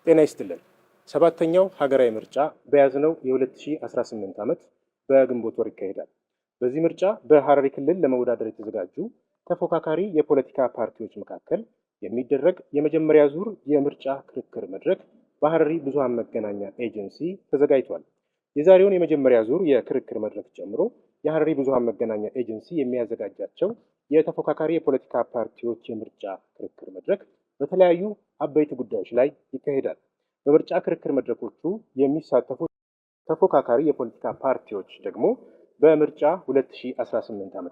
ጤና ይስጥልን። ሰባተኛው ሀገራዊ ምርጫ በያዝነው የ2018 ዓመት በግንቦት ወር ይካሄዳል። በዚህ ምርጫ በሐረሪ ክልል ለመወዳደር የተዘጋጁ ተፎካካሪ የፖለቲካ ፓርቲዎች መካከል የሚደረግ የመጀመሪያ ዙር የምርጫ ክርክር መድረክ በሐረሪ ብዙሃን መገናኛ ኤጀንሲ ተዘጋጅቷል። የዛሬውን የመጀመሪያ ዙር የክርክር መድረክ ጨምሮ የሐረሪ ብዙሃን መገናኛ ኤጀንሲ የሚያዘጋጃቸው የተፎካካሪ የፖለቲካ ፓርቲዎች የምርጫ ክርክር መድረክ በተለያዩ አበይት ጉዳዮች ላይ ይካሄዳል። በምርጫ ክርክር መድረኮቹ የሚሳተፉ ተፎካካሪ የፖለቲካ ፓርቲዎች ደግሞ በምርጫ 2018 ዓ.ም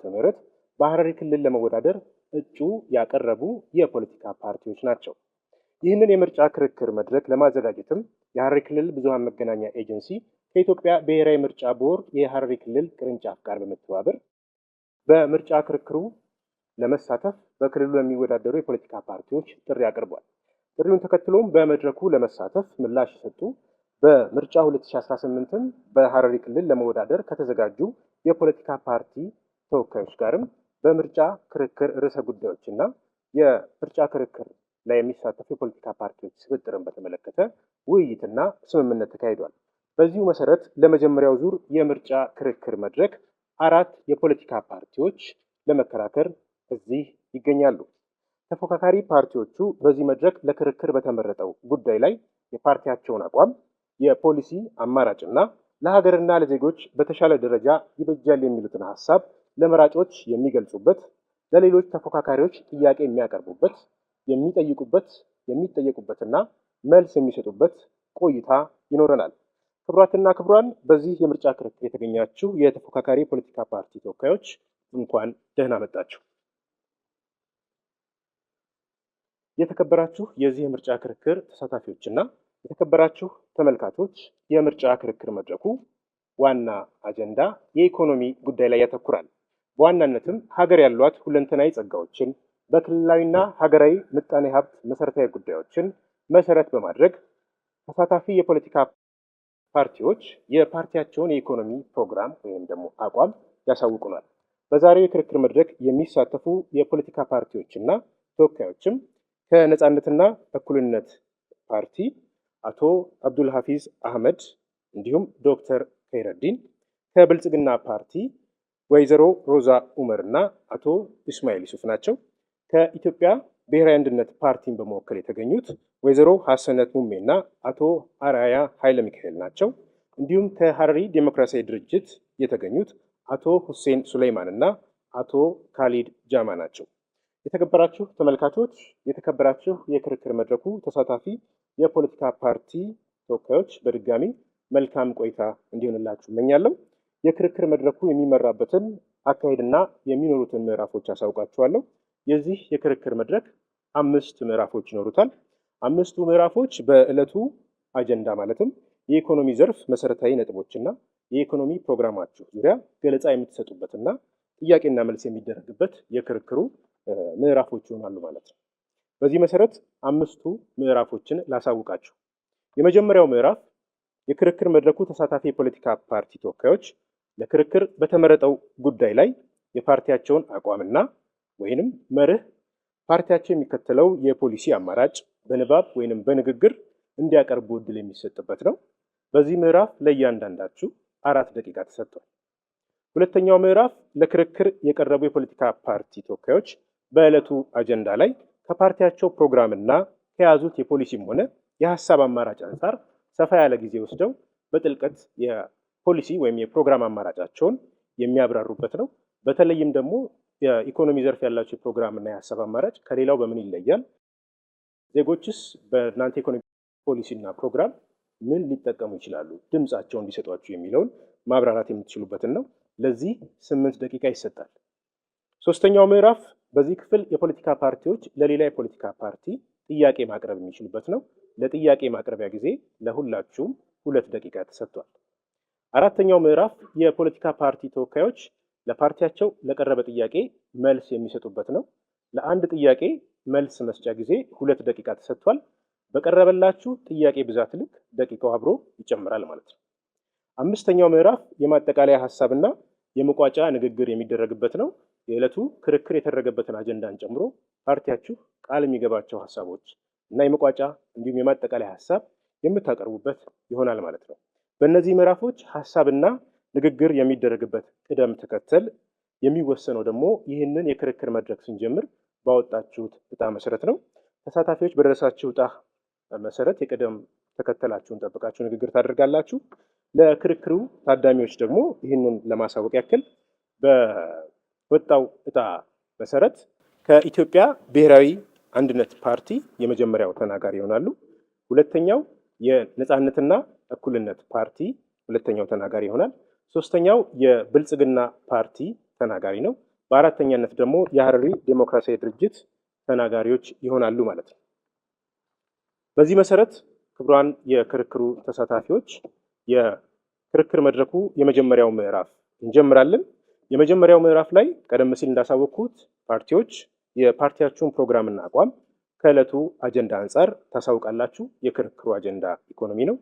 በሐረሪ ክልል ለመወዳደር እጩ ያቀረቡ የፖለቲካ ፓርቲዎች ናቸው። ይህንን የምርጫ ክርክር መድረክ ለማዘጋጀትም የሐረሪ ክልል ብዙሃን መገናኛ ኤጀንሲ ከኢትዮጵያ ብሔራዊ ምርጫ ቦርድ የሐረሪ ክልል ቅርንጫፍ ጋር በመተባበር በምርጫ ክርክሩ ለመሳተፍ በክልሉ ለሚወዳደሩ የፖለቲካ ፓርቲዎች ጥሪ አቅርቧል። ጥሪውን ተከትሎም በመድረኩ ለመሳተፍ ምላሽ የሰጡ በምርጫ 2018ም በሐረሪ ክልል ለመወዳደር ከተዘጋጁ የፖለቲካ ፓርቲ ተወካዮች ጋርም በምርጫ ክርክር ርዕሰ ጉዳዮችና የምርጫ ክርክር ላይ የሚሳተፉ የፖለቲካ ፓርቲዎች ስብጥርን በተመለከተ ውይይትና ስምምነት ተካሂዷል። በዚሁ መሰረት ለመጀመሪያው ዙር የምርጫ ክርክር መድረክ 4 የፖለቲካ ፓርቲዎች ለመከራከር እዚህ ይገኛሉ። ተፎካካሪ ፓርቲዎቹ በዚህ መድረክ ለክርክር በተመረጠው ጉዳይ ላይ የፓርቲያቸውን አቋም፣ የፖሊሲ አማራጭና ለሀገርና ለዜጎች በተሻለ ደረጃ ይበጃል የሚሉትን ሀሳብ ለመራጮች የሚገልጹበት፣ ለሌሎች ተፎካካሪዎች ጥያቄ የሚያቀርቡበት፣ የሚጠየቁበትና መልስ የሚሰጡበት ቆይታ ይኖረናል። ክቡራትና ክቡራን፣ በዚህ የምርጫ ክርክር የተገኛችሁ የተፎካካሪ ፖለቲካ ፓርቲ ተወካዮች እንኳን ደህና መጣችሁ። የተከበራችሁ የዚህ የምርጫ ክርክር ተሳታፊዎችና የተከበራችሁ ተመልካቾች፣ የምርጫ ክርክር መድረኩ ዋና አጀንዳ የኢኮኖሚ ጉዳይ ላይ ያተኩራል። በዋናነትም ሀገር ያሏት ሁለንተናዊ ጸጋዎችን በክልላዊና ሀገራዊ ምጣኔ ሀብት መሰረታዊ ጉዳዮችን መሰረት በማድረግ ተሳታፊ የፖለቲካ ፓርቲዎች የፓርቲያቸውን የኢኮኖሚ ፕሮግራም ወይም ደግሞ አቋም ያሳውቁናል። በዛሬው የክርክር መድረክ የሚሳተፉ የፖለቲካ ፓርቲዎችና ተወካዮችም ከነጻነትና እኩልነት ፓርቲ አቶ አብዱል ሐፊዝ አህመድ እንዲሁም ዶክተር ከይረዲን፣ ከብልጽግና ፓርቲ ወይዘሮ ሮዛ ኡመር እና አቶ ኢስማኤል ዩሱፍ ናቸው። ከኢትዮጵያ ብሔራዊ አንድነት ፓርቲን በመወከል የተገኙት ወይዘሮ ሐሰነት ሙሜ እና አቶ አርአያ ኃይለ ሚካኤል ናቸው። እንዲሁም ከሐረሪ ዴሞክራሲያዊ ድርጅት የተገኙት አቶ ሁሴን ሱሌይማን እና አቶ ካሊድ ጃማ ናቸው። የተከበራችሁ ተመልካቾች፣ የተከበራችሁ የክርክር መድረኩ ተሳታፊ የፖለቲካ ፓርቲ ተወካዮች በድጋሚ መልካም ቆይታ እንዲሆንላችሁ እመኛለሁ። የክርክር መድረኩ የሚመራበትን አካሄድና የሚኖሩትን ምዕራፎች አሳውቃችኋለሁ። የዚህ የክርክር መድረክ 5 ምዕራፎች ይኖሩታል። 5ቱ ምዕራፎች በዕለቱ አጀንዳ ማለትም የኢኮኖሚ ዘርፍ መሰረታዊ ነጥቦችና የኢኮኖሚ ፕሮግራማችሁ ዙሪያ ገለጻ የምትሰጡበትና ጥያቄና መልስ የሚደረግበት የክርክሩ ምዕራፎች ይሆናሉ ማለት ነው። በዚህ መሰረት 5ቱ ምዕራፎችን ላሳውቃችሁ። የመጀመሪያው ምዕራፍ የክርክር መድረኩ ተሳታፊ የፖለቲካ ፓርቲ ተወካዮች ለክርክር በተመረጠው ጉዳይ ላይ የፓርቲያቸውን አቋምና ወይንም መርህ፣ ፓርቲያቸው የሚከተለው የፖሊሲ አማራጭ በንባብ ወይንም በንግግር እንዲያቀርቡ እድል የሚሰጥበት ነው። በዚህ ምዕራፍ ለእያንዳንዳችሁ 4 ደቂቃ ተሰጥቷል። ሁለተኛው ምዕራፍ ለክርክር የቀረቡ የፖለቲካ ፓርቲ ተወካዮች በዕለቱ አጀንዳ ላይ ከፓርቲያቸው ፕሮግራምና ከያዙት የፖሊሲም ሆነ የሀሳብ አማራጭ አንጻር ሰፋ ያለ ጊዜ ወስደው በጥልቀት የፖሊሲ ወይም የፕሮግራም አማራጫቸውን የሚያብራሩበት ነው። በተለይም ደግሞ የኢኮኖሚ ዘርፍ ያላቸው የፕሮግራምና የሀሳብ አማራጭ ከሌላው በምን ይለያል፣ ዜጎችስ በእናንተ ኢኮኖሚ ፖሊሲና ፕሮግራም ምን ሊጠቀሙ ይችላሉ፣ ድምፃቸውን ሊሰጧችሁ የሚለውን ማብራራት የምትችሉበትን ነው። ለዚህ 8 ደቂቃ ይሰጣል። ሶስተኛው ምዕራፍ በዚህ ክፍል የፖለቲካ ፓርቲዎች ለሌላ የፖለቲካ ፓርቲ ጥያቄ ማቅረብ የሚችሉበት ነው። ለጥያቄ ማቅረቢያ ጊዜ ለሁላችሁም 2 ደቂቃ ተሰጥቷል። አራተኛው ምዕራፍ የፖለቲካ ፓርቲ ተወካዮች ለፓርቲያቸው ለቀረበ ጥያቄ መልስ የሚሰጡበት ነው። ለአንድ ጥያቄ መልስ መስጫ ጊዜ 2 ደቂቃ ተሰጥቷል። በቀረበላችሁ ጥያቄ ብዛት ልክ ደቂቃው አብሮ ይጨምራል ማለት ነው። አምስተኛው ምዕራፍ የማጠቃለያ ሀሳብና የመቋጫ ንግግር የሚደረግበት ነው። የዕለቱ ክርክር የተደረገበትን አጀንዳን ጨምሮ ፓርቲያችሁ ቃል የሚገባቸው ሀሳቦች እና የመቋጫ እንዲሁም የማጠቃለያ ሀሳብ የምታቀርቡበት ይሆናል ማለት ነው። በእነዚህ ምዕራፎች ሀሳብና ንግግር የሚደረግበት ቅደም ተከተል የሚወሰነው ደግሞ ይህንን የክርክር መድረክ ስንጀምር ባወጣችሁት ዕጣ መሰረት ነው። ተሳታፊዎች በደረሳችሁ ዕጣ መሰረት የቅደም ተከተላችሁን ጠብቃችሁ ንግግር ታደርጋላችሁ። ለክርክሩ ታዳሚዎች ደግሞ ይህንን ለማሳወቅ ያክል በወጣው ዕጣ መሰረት ከኢትዮጵያ ብሔራዊ አንድነት ፓርቲ የመጀመሪያው ተናጋሪ ይሆናሉ። ሁለተኛው የነጻነትና እኩልነት ፓርቲ ሁለተኛው ተናጋሪ ይሆናል። ሶስተኛው የብልጽግና ፓርቲ ተናጋሪ ነው። በአራተኛነት ደግሞ የሐረሪ ዴሞክራሲያዊ ድርጅት ተናጋሪዎች ይሆናሉ ማለት ነው። በዚህ መሰረት ክቡራን የክርክሩ ተሳታፊዎች የክርክር መድረኩ የመጀመሪያው ምዕራፍ እንጀምራለን። የመጀመሪያው ምዕራፍ ላይ ቀደም ሲል እንዳሳወቅኩት ፓርቲዎች የፓርቲያችሁን ፕሮግራምና አቋም ከዕለቱ አጀንዳ አንጻር ታሳውቃላችሁ። የክርክሩ አጀንዳ ኢኮኖሚ ነው።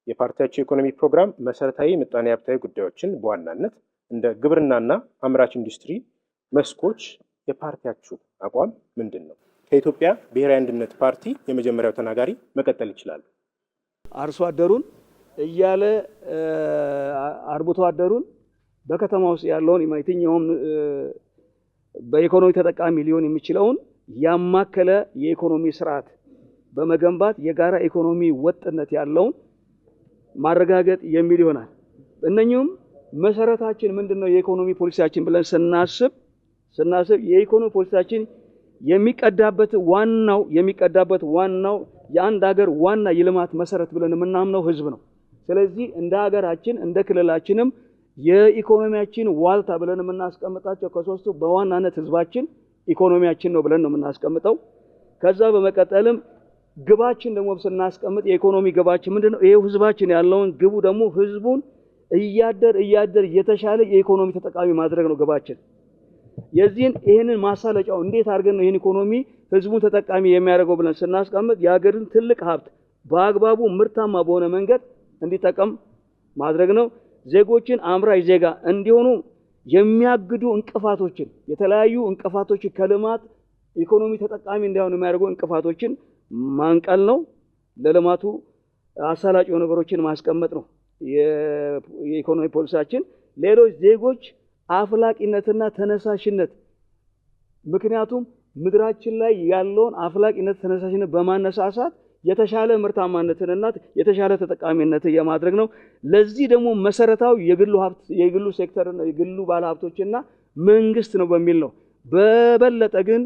የፓርቲያችሁ የኢኮኖሚ ፕሮግራም መሰረታዊ ምጣኔ ሀብታዊ ጉዳዮችን በዋናነት እንደ ግብርናና አምራች ኢንዱስትሪ መስኮች የፓርቲያችሁ አቋም ምንድን ነው? ከኢትዮጵያ ብሔራዊ አንድነት ፓርቲ የመጀመሪያው ተናጋሪ መቀጠል ይችላሉ። አርሶ አደሩን እያለ አርብቶ አደሩን በከተማ ውስጥ ያለውን የትኛውም በኢኮኖሚ ተጠቃሚ ሊሆን የሚችለውን ያማከለ የኢኮኖሚ ስርዓት በመገንባት የጋራ ኢኮኖሚ ወጥነት ያለውን ማረጋገጥ የሚል ይሆናል። እነኚህም መሰረታችን ምንድነው? የኢኮኖሚ ፖሊሲያችን ብለን ስናስብ የኢኮኖሚ ፖሊሲያችን የሚቀዳበት ዋናው የአንድ ሀገር ዋና የልማት መሰረት ብለን የምናምነው ህዝብ ነው። ስለዚህ እንደ ሀገራችን እንደ ክልላችንም የኢኮኖሚያችን ዋልታ ብለን የምናስቀምጣቸው ከሶስቱ በዋናነት ህዝባችን ኢኮኖሚያችን ነው ብለን ነው የምናስቀምጠው። ከዛ በመቀጠልም ግባችን ደግሞ ስናስቀምጥ የኢኮኖሚ ግባችን ምንድነው? ይሄው ህዝባችን ያለውን ግቡ ደግሞ ህዝቡን እያደር የተሻለ የኢኮኖሚ ተጠቃሚ ማድረግ ነው ግባችን። ይህንን ማሳለጫው እንዴት አድርገን ነው ይህን ኢኮኖሚ ህዝቡን ተጠቃሚ የሚያደርገው ብለን ስናስቀምጥ የሀገርን ትልቅ ሀብት በአግባቡ ምርታማ በሆነ መንገድ እንዲጠቀም ማድረግ ነው። ዜጎችን አምራች ዜጋ እንዲሆኑ የሚያግዱ እንቅፋቶችን የተለያዩ እንቅፋቶችን ከልማት ኢኮኖሚ ተጠቃሚ እንዳይሆኑ የሚያደርጉ እንቅፋቶችን ማንቀል ነው። ለልማቱ አሳላጭ የሆኑ ነገሮችን ማስቀመጥ ነው የኢኮኖሚ ፖሊሲያችን። ሌሎች ዜጎች አፍላቂነትና ተነሳሽነት ምክንያቱም ምድራችን ላይ ያለውን አፍላቂነት ተነሳሽነት በማነሳሳት የተሻለ ምርታማነትንና የተሻለ ተጠቃሚነት የማድረግ ነው። ለዚህ ደግሞ መሰረታዊ የግሉ ሴክተር እና የግሉ ባለሀብቶችና መንግስት ነው በሚል ነው። በበለጠ ግን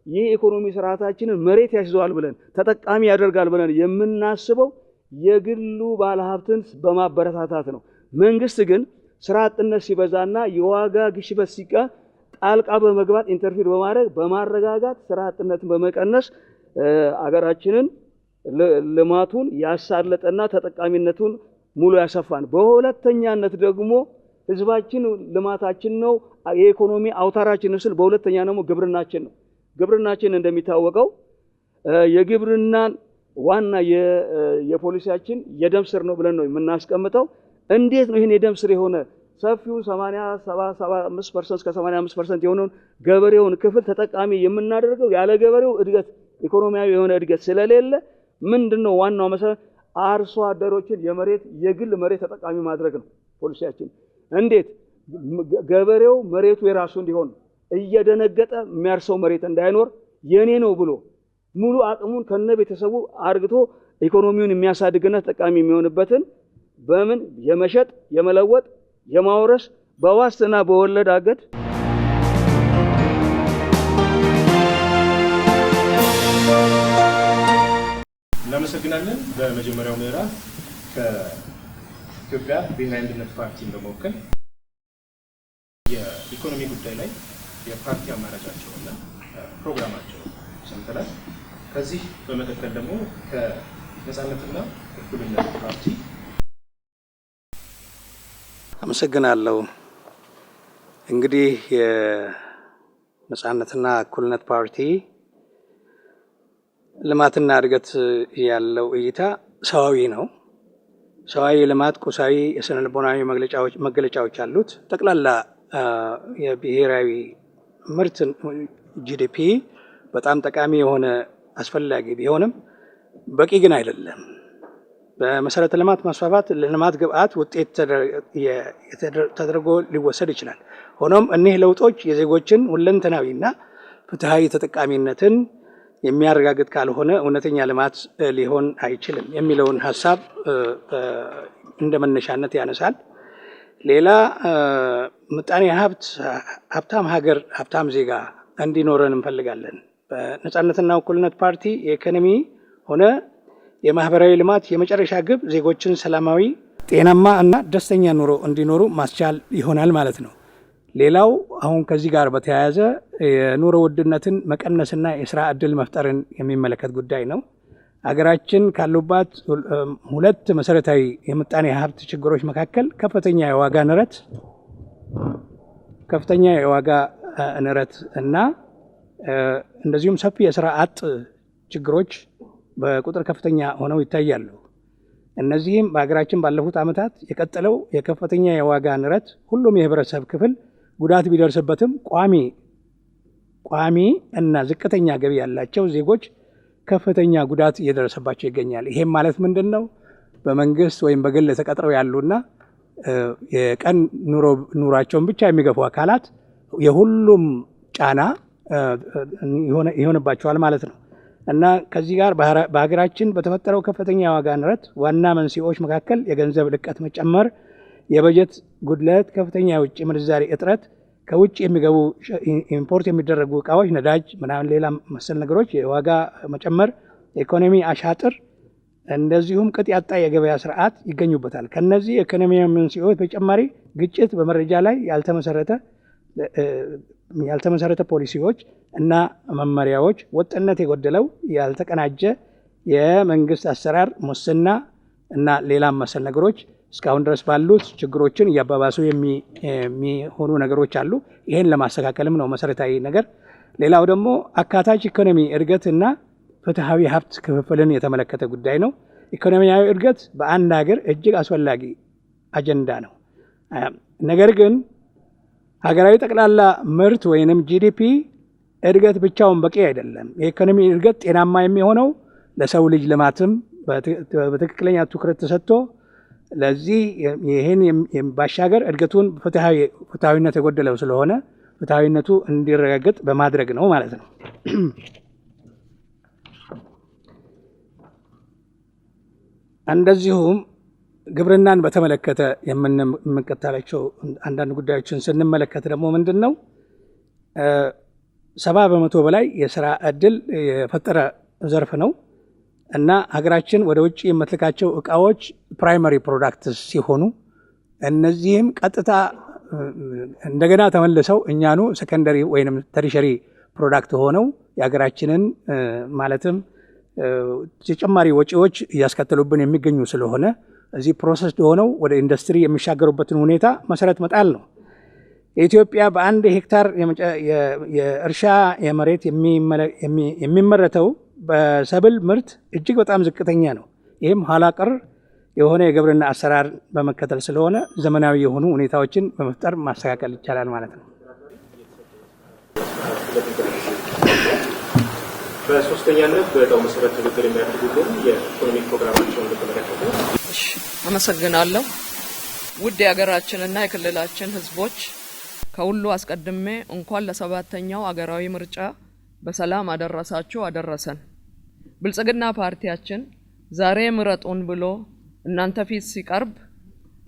ይህ ኢኮኖሚ ስርዓታችንን መሬት ያስይዘዋል ብለን ተጠቃሚ ያደርጋል ብለን የምናስበው የግሉ ባለሀብትን በማበረታታት ነው። መንግስት ግን ስራ አጥነት ሲበዛና የዋጋ ግሽበት ሲቃ ጣልቃ በመግባት ኢንተርፊር በማድረግ በማረጋጋት ስራ አጥነትን በመቀነስ አገራችንን ልማቱን ያሳለጠና ተጠቃሚነቱን ሙሉ ያሰፋን። በሁለተኛነት ደግሞ ህዝባችን ልማታችን ነው የኢኮኖሚ አውታራችን ስል በሁለተኛ ደግሞ ግብርናችን ነው። ግብርናችን እንደሚታወቀው የግብርናን ዋና የፖሊሲያችን የደም ስር ነው ብለን ነው የምናስቀምጠው። እንዴት ነው ይሄን የደም ስር የሆነ ሰፊው 75% እስከ 85% የሆነውን ገበሬውን ክፍል ተጠቃሚ የምናደርገው? ያለ ገበሬው እድገት ኢኮኖሚያዊ የሆነ እድገት ስለሌለ ምንድነው ዋናው መሰረት አርሶ አደሮችን የግል መሬት ተጠቃሚ ማድረግ ነው ፖሊሲያችን። እንዴት ገበሬው መሬቱ የራሱ እንዲሆን እየደነገጠ የሚያርሰው መሬት እንዳይኖር የኔ ነው ብሎ ሙሉ አቅሙን ከነቤተሰቡ አርግቶ ኢኮኖሚውን የሚያሳድግና ተጠቃሚ የሚሆንበትን በምን የመሸጥ የመለወጥ የማውረስ በዋስትና በወለድ አገድ እናመሰግናለን። በመጀመሪያው ምዕራፍ ከኢትዮጵያ ብሔራዊ አንድነት ፓርቲን በመወከል የኢኮኖሚ ጉዳይ ላይ የፓርቲ አማራጫቸውና ፕሮግራማቸው ሰምተናል። ከዚህ በመቀጠል ደግሞ ከነጻነትና እኩልነት ፓርቲ አመሰግናለሁ። እንግዲህ የነጻነትና እኩልነት ፓርቲ ልማትና እድገት ያለው እይታ ሰዋዊ ነው። ሰዋዊ ልማት ቁሳዊ የስነ ልቦናዊ መገለጫዎች አሉት። ጠቅላላ የብሔራዊ ምርት ጂዲፒ በጣም ጠቃሚ የሆነ አስፈላጊ ቢሆንም በቂ ግን አይደለም። በመሰረተ ልማት ማስፋፋት ለልማት ግብዓት ውጤት ተደርጎ ሊወሰድ ይችላል። ሆኖም እኒህ ለውጦች የዜጎችን ሁለንተናዊና ፍትሃዊ ተጠቃሚነትን የሚያረጋግጥ ካልሆነ እውነተኛ ልማት ሊሆን አይችልም የሚለውን ሀሳብ እንደ መነሻነት ያነሳል። ሌላ ምጣኔ ሀብታም ሀገር ሀብታም ዜጋ እንዲኖረን እንፈልጋለን። በነጻነትና እኩልነት ፓርቲ የኢኮኖሚ ሆነ የማህበራዊ ልማት የመጨረሻ ግብ ዜጎችን ሰላማዊ፣ ጤናማ እና ደስተኛ ኑሮ እንዲኖሩ ማስቻል ይሆናል ማለት ነው። ሌላው አሁን ከዚህ ጋር በተያያዘ የኑሮ ውድነትን መቀነስና የስራ ዕድል መፍጠርን የሚመለከት ጉዳይ ነው። ሀገራችን ካሉባት ሁለት መሰረታዊ የምጣኔ ሀብት ችግሮች መካከል ከፍተኛ የዋጋ ንረት እና እንደዚሁም ሰፊ የስራ አጥ ችግሮች በቁጥር ከፍተኛ ሆነው ይታያሉ። እነዚህም በሀገራችን ባለፉት ዓመታት የቀጠለው የከፍተኛ የዋጋ ንረት ሁሉም የህብረተሰብ ክፍል ጉዳት ቢደርስበትም ቋሚ እና ዝቅተኛ ገቢ ያላቸው ዜጎች ከፍተኛ ጉዳት እየደረሰባቸው ይገኛል። ይሄም ማለት ምንድን ነው? በመንግስት ወይም በግል ተቀጥረው ያሉና የቀን ኑሯቸውን ብቻ የሚገፉ አካላት የሁሉም ጫና ይሆንባቸዋል ማለት ነው። እና ከዚህ ጋር በሀገራችን በተፈጠረው ከፍተኛ የዋጋ ንረት ዋና መንስኤዎች መካከል የገንዘብ ልቀት መጨመር፣ የበጀት ጉድለት፣ ከፍተኛ የውጭ ምንዛሪ እጥረት፣ ከውጭ የሚገቡ ኢምፖርት የሚደረጉ እቃዎች፣ ነዳጅ ምናምን ሌላ መሰል ነገሮች፣ የዋጋ መጨመር፣ የኢኮኖሚ አሻጥር እንደዚሁም ቅጥ ያጣ የገበያ ስርዓት ይገኙበታል። ከነዚህ የኢኮኖሚያዊ መንስኤዎች በተጨማሪ ግጭት፣ በመረጃ ላይ ያልተመሰረተ ፖሊሲዎች እና መመሪያዎች፣ ወጥነት የጎደለው ያልተቀናጀ የመንግስት አሰራር፣ ሙስና እና ሌላም መሰል ነገሮች እስካሁን ድረስ ባሉት ችግሮችን እያባባሱ የሚሆኑ ነገሮች አሉ። ይህን ለማስተካከልም ነው መሰረታዊ ነገር። ሌላው ደግሞ አካታች ኢኮኖሚ እድገት እና ፍትሃዊ ሀብት ክፍፍልን የተመለከተ ጉዳይ ነው። ኢኮኖሚያዊ እድገት በአንድ ሀገር እጅግ አስፈላጊ አጀንዳ ነው። ነገር ግን ሀገራዊ ጠቅላላ ምርት ወይንም ጂዲፒ እድገት ብቻውን በቂ አይደለም። የኢኮኖሚ እድገት ጤናማ የሚሆነው ለሰው ልጅ ልማትም በትክክለኛ ትኩረት ተሰጥቶ ለዚህ ይህን ባሻገር እድገቱን ፍትሃዊነት የጎደለው ስለሆነ ፍትሃዊነቱ እንዲረጋገጥ በማድረግ ነው ማለት ነው። እንደዚሁም ግብርናን በተመለከተ የምንከተላቸው አንዳንድ ጉዳዮችን ስንመለከት ደግሞ ምንድን ነው 70% በላይ የስራ ዕድል የፈጠረ ዘርፍ ነው እና ሀገራችን ወደ ውጭ የምትልካቸው እቃዎች ፕራይመሪ ፕሮዳክትስ ሲሆኑ እነዚህም ቀጥታ እንደገና ተመልሰው እኛኑ ሰከንደሪ ወይንም ተርሸሪ ፕሮዳክት ሆነው የሀገራችንን ማለትም ተጨማሪ ወጪዎች እያስከተሉብን የሚገኙ ስለሆነ እዚህ ፕሮሰስ ሆነው ወደ ኢንዱስትሪ የሚሻገሩበትን ሁኔታ መሰረት መጣል ነው። ኢትዮጵያ በአንድ ሄክታር የእርሻ የመሬት የሚመረተው በሰብል ምርት እጅግ በጣም ዝቅተኛ ነው። ይህም ኋላ ቀር የሆነ የግብርና አሰራር በመከተል ስለሆነ ዘመናዊ የሆኑ ሁኔታዎችን በመፍጠር ማስተካከል ይቻላል ማለት ነው። በሶስተኛነት በዕጣው መሰረት ትብብር የሚያደርጉልን የኢኮኖሚ ፕሮግራማቸውን በተመለከተ አመሰግናለሁ። ውድ የሀገራችንና የክልላችን ህዝቦች፣ ከሁሉ አስቀድሜ እንኳን ለሰባተኛው አገራዊ ምርጫ በሰላም አደረሳችሁ አደረሰን። ብልጽግና ፓርቲያችን ዛሬ ምረጡን ብሎ እናንተ ፊት ሲቀርብ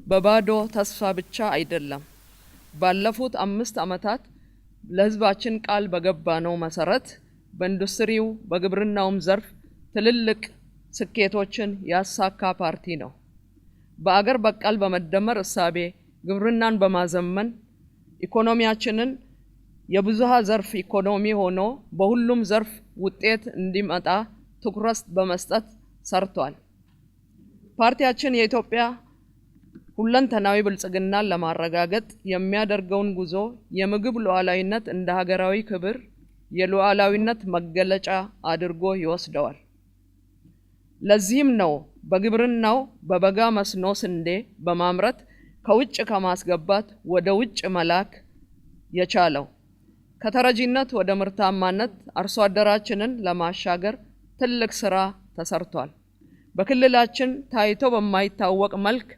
በባዶ ተስፋ ብቻ አይደለም። ባለፉት 5 ዓመታት ለህዝባችን ቃል በገባነው መሰረት በኢንዱስትሪው በግብርናውም ዘርፍ ትልልቅ ስኬቶችን ያሳካ ፓርቲ ነው። በአገር በቀል በመደመር እሳቤ ግብርናን በማዘመን ኢኮኖሚያችንን የብዙሃ ዘርፍ ኢኮኖሚ ሆኖ በሁሉም ዘርፍ ውጤት እንዲመጣ ትኩረት በመስጠት ሰርቷል። ፓርቲያችን የኢትዮጵያ ሁለንተናዊ ብልጽግናን ለማረጋገጥ የሚያደርገውን ጉዞ የምግብ ሉዓላዊነት እንደ ሀገራዊ ክብር የሉዓላዊነት መገለጫ አድርጎ ይወስደዋል። ለዚህም ነው በግብርናው በበጋ መስኖ ስንዴ በማምረት ከውጭ ከማስገባት ወደ ውጭ መላክ የቻለው። ከተረጂነት ወደ ምርታማነት አርሶ አደራችንን ለማሻገር ትልቅ ስራ ተሰርቷል። በክልላችን ታይቶ በማይታወቅ መልክ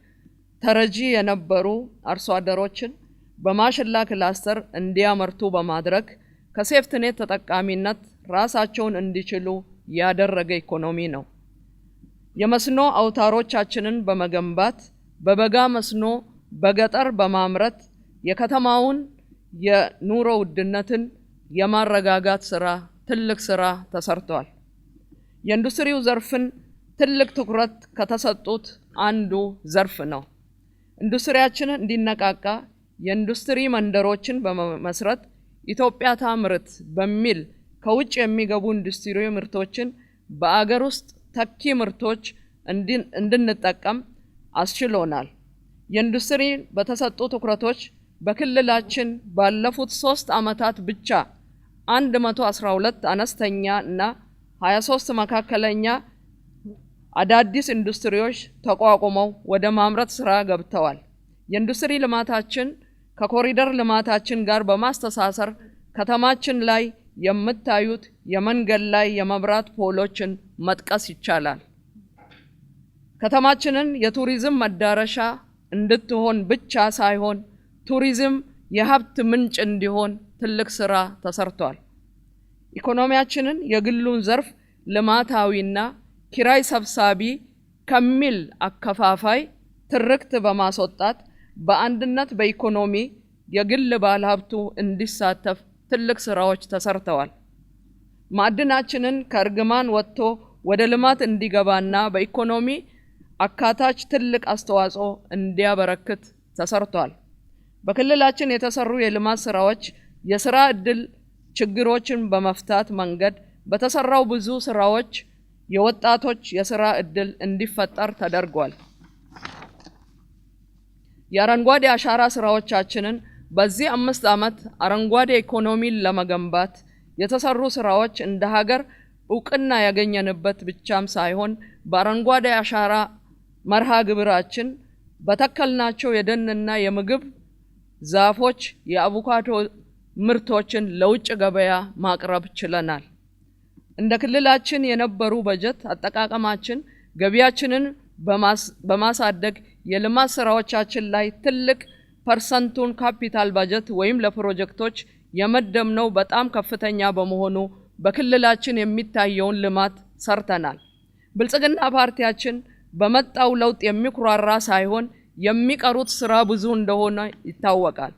ተረጂ የነበሩ አርሶ አደሮችን በማሽላ ክላስተር እንዲያመርቱ በማድረግ ከሴፍትኔት ተጠቃሚነት ራሳቸውን እንዲችሉ ያደረገ ኢኮኖሚ ነው። የመስኖ አውታሮቻችንን በመገንባት በበጋ መስኖ በገጠር በማምረት የከተማውን የኑሮ ውድነትን የማረጋጋት ስራ ትልቅ ስራ ተሰርቷል። የኢንዱስትሪው ዘርፍን ትልቅ ትኩረት ከተሰጡት አንዱ ዘርፍ ነው። ኢንዱስትሪያችን እንዲነቃቃ የኢንዱስትሪ መንደሮችን በመመስረት ኢትዮጵያ ታምርት በሚል ከውጭ የሚገቡ ኢንዱስትሪ ምርቶችን በአገር ውስጥ ተኪ ምርቶች እንድንጠቀም አስችሎናል። የኢንዱስትሪ በተሰጡ ትኩረቶች በክልላችን ባለፉት 3 ዓመታት ብቻ 112 አነስተኛ እና 23 መካከለኛ አዳዲስ ኢንዱስትሪዎች ተቋቁመው ወደ ማምረት ስራ ገብተዋል። የኢንዱስትሪ ልማታችን ከኮሪደር ልማታችን ጋር በማስተሳሰር ከተማችን ላይ የምታዩት የመንገድ ላይ የመብራት ፖሎችን መጥቀስ ይቻላል። ከተማችንን የቱሪዝም መዳረሻ እንድትሆን ብቻ ሳይሆን ቱሪዝም የሀብት ምንጭ እንዲሆን ትልቅ ስራ ተሰርቷል። ኢኮኖሚያችንን የግሉን ዘርፍ ልማታዊና ኪራይ ሰብሳቢ ከሚል አከፋፋይ ትርክት በማስወጣት በአንድነት በኢኮኖሚ የግል ባለሀብቱ እንዲሳተፍ ትልቅ ስራዎች ተሰርተዋል። ማዕድናችንን ከእርግማን ወጥቶ ወደ ልማት እንዲገባና በኢኮኖሚ አካታች ትልቅ አስተዋጽኦ እንዲያበረክት ተሰርቷል። በክልላችን የተሰሩ የልማት ስራዎች የስራ ዕድል ችግሮችን በመፍታት መንገድ በተሰራው ብዙ ስራዎች የወጣቶች የስራ ዕድል እንዲፈጠር ተደርጓል። የአረንጓዴ አሻራ ስራዎቻችንን በዚህ 5 ዓመት አረንጓዴ ኢኮኖሚን ለመገንባት የተሰሩ ስራዎች እንደ ሀገር እውቅና ያገኘንበት ብቻም ሳይሆን በአረንጓዴ አሻራ መርሃ ግብራችን በተከልናቸው የደንና የምግብ ዛፎች የአቮካዶ ምርቶችን ለውጭ ገበያ ማቅረብ ችለናል። እንደ ክልላችን የነበሩ በጀት አጠቃቀማችን ገቢያችንን በማሳደግ የልማት ስራዎቻችን ላይ ትልቅ ፐርሰንቱን ካፒታል በጀት ወይም ለፕሮጀክቶች የመደብነው በጣም ከፍተኛ በመሆኑ በክልላችን የሚታየውን ልማት ሰርተናል። ብልጽግና ፓርቲያችን በመጣው ለውጥ የሚኩራራ ሳይሆን የሚቀሩት ስራ ብዙ እንደሆነ ይታወቃል።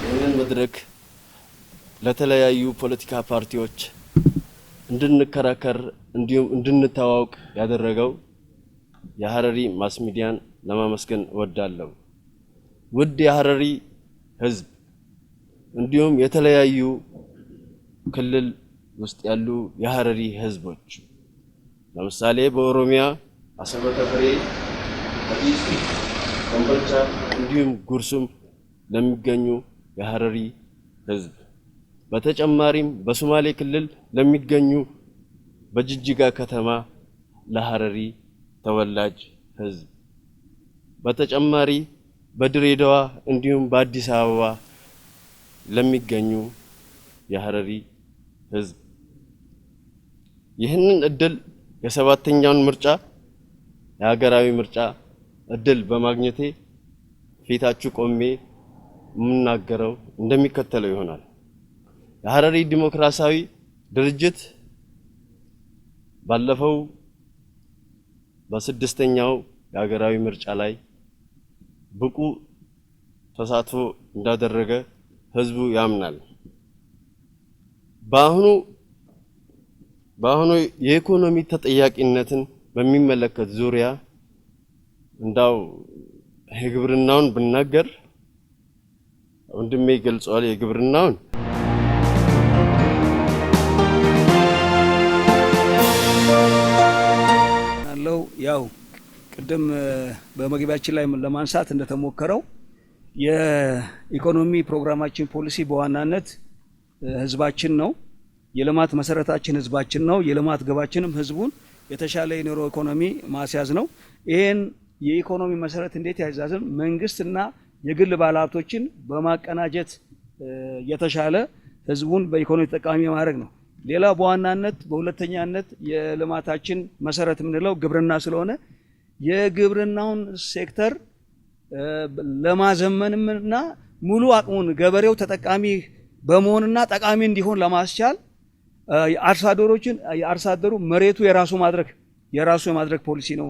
ይህንን መድረክ ለተለያዩ ፖለቲካ ፓርቲዎች እንድንከራከር እንዲሁም እንድንተዋወቅ ያደረገው የሐረሪ ማስ ሚዲያን ለማመስገን እወዳለሁ። ውድ የሐረሪ ህዝብ እንዲሁም የተለያዩ ክልል ውስጥ ያሉ የሐረሪ ህዝቦች ለምሳሌ በኦሮሚያ አሰበ ተፈሪ፣ አዲስ ኮምቦልቻ እንዲሁም ጉርሱም ለሚገኙ የሐረሪ ህዝብ በተጨማሪም በሶማሌ ክልል ለሚገኙ በጅጅጋ ከተማ ለሐረሪ ተወላጅ ህዝብ በተጨማሪ በድሬዳዋ እንዲሁም በአዲስ አበባ ለሚገኙ የሐረሪ ህዝብ ይህንን እድል የ7ኛውን ምርጫ የሀገራዊ ምርጫ እድል በማግኘቴ ፊታችሁ ቆሜ የምናገረው እንደሚከተለው ይሆናል። የሐረሪ ዲሞክራሲያዊ ድርጅት ባለፈው በ6ኛው የሀገራዊ ምርጫ ላይ ብቁ ተሳትፎ እንዳደረገ ህዝቡ ያምናል። በአሁኑ የኢኮኖሚ ተጠያቂነትን በሚመለከት ዙሪያ እንዳው የግብርናውን ብናገር ወንድሜ ገልጿል። የግብርናውን ያው ቅድም በመግቢያችን ላይ ለማንሳት እንደተሞከረው የኢኮኖሚ ፕሮግራማችን ፖሊሲ በዋናነት ህዝባችን ነው። የልማት መሰረታችን ህዝባችን ነው። የልማት ግባችንም ህዝቡን የተሻለ የኑሮ ኢኮኖሚ ማስያዝ ነው። ይሄን የኢኮኖሚ መሰረት እንዴት ያያዛዝም መንግስትና የግል ባለሀብቶችን በማቀናጀት የተሻለ ህዝቡን በኢኮኖሚ ተጠቃሚ ማድረግ ነው። ሌላ በዋናነት በሁለተኛነት የልማታችን መሰረት የምንለው ግብርና ስለሆነ የግብርናውን ሴክተር ለማዘመንና ሙሉ አቅሙን ገበሬው ተጠቃሚ በመሆንና ጠቃሚ እንዲሆን ለማስቻል የአርሶ አደሩ መሬቱ የራሱ የማድረግ ፖሊሲ ነው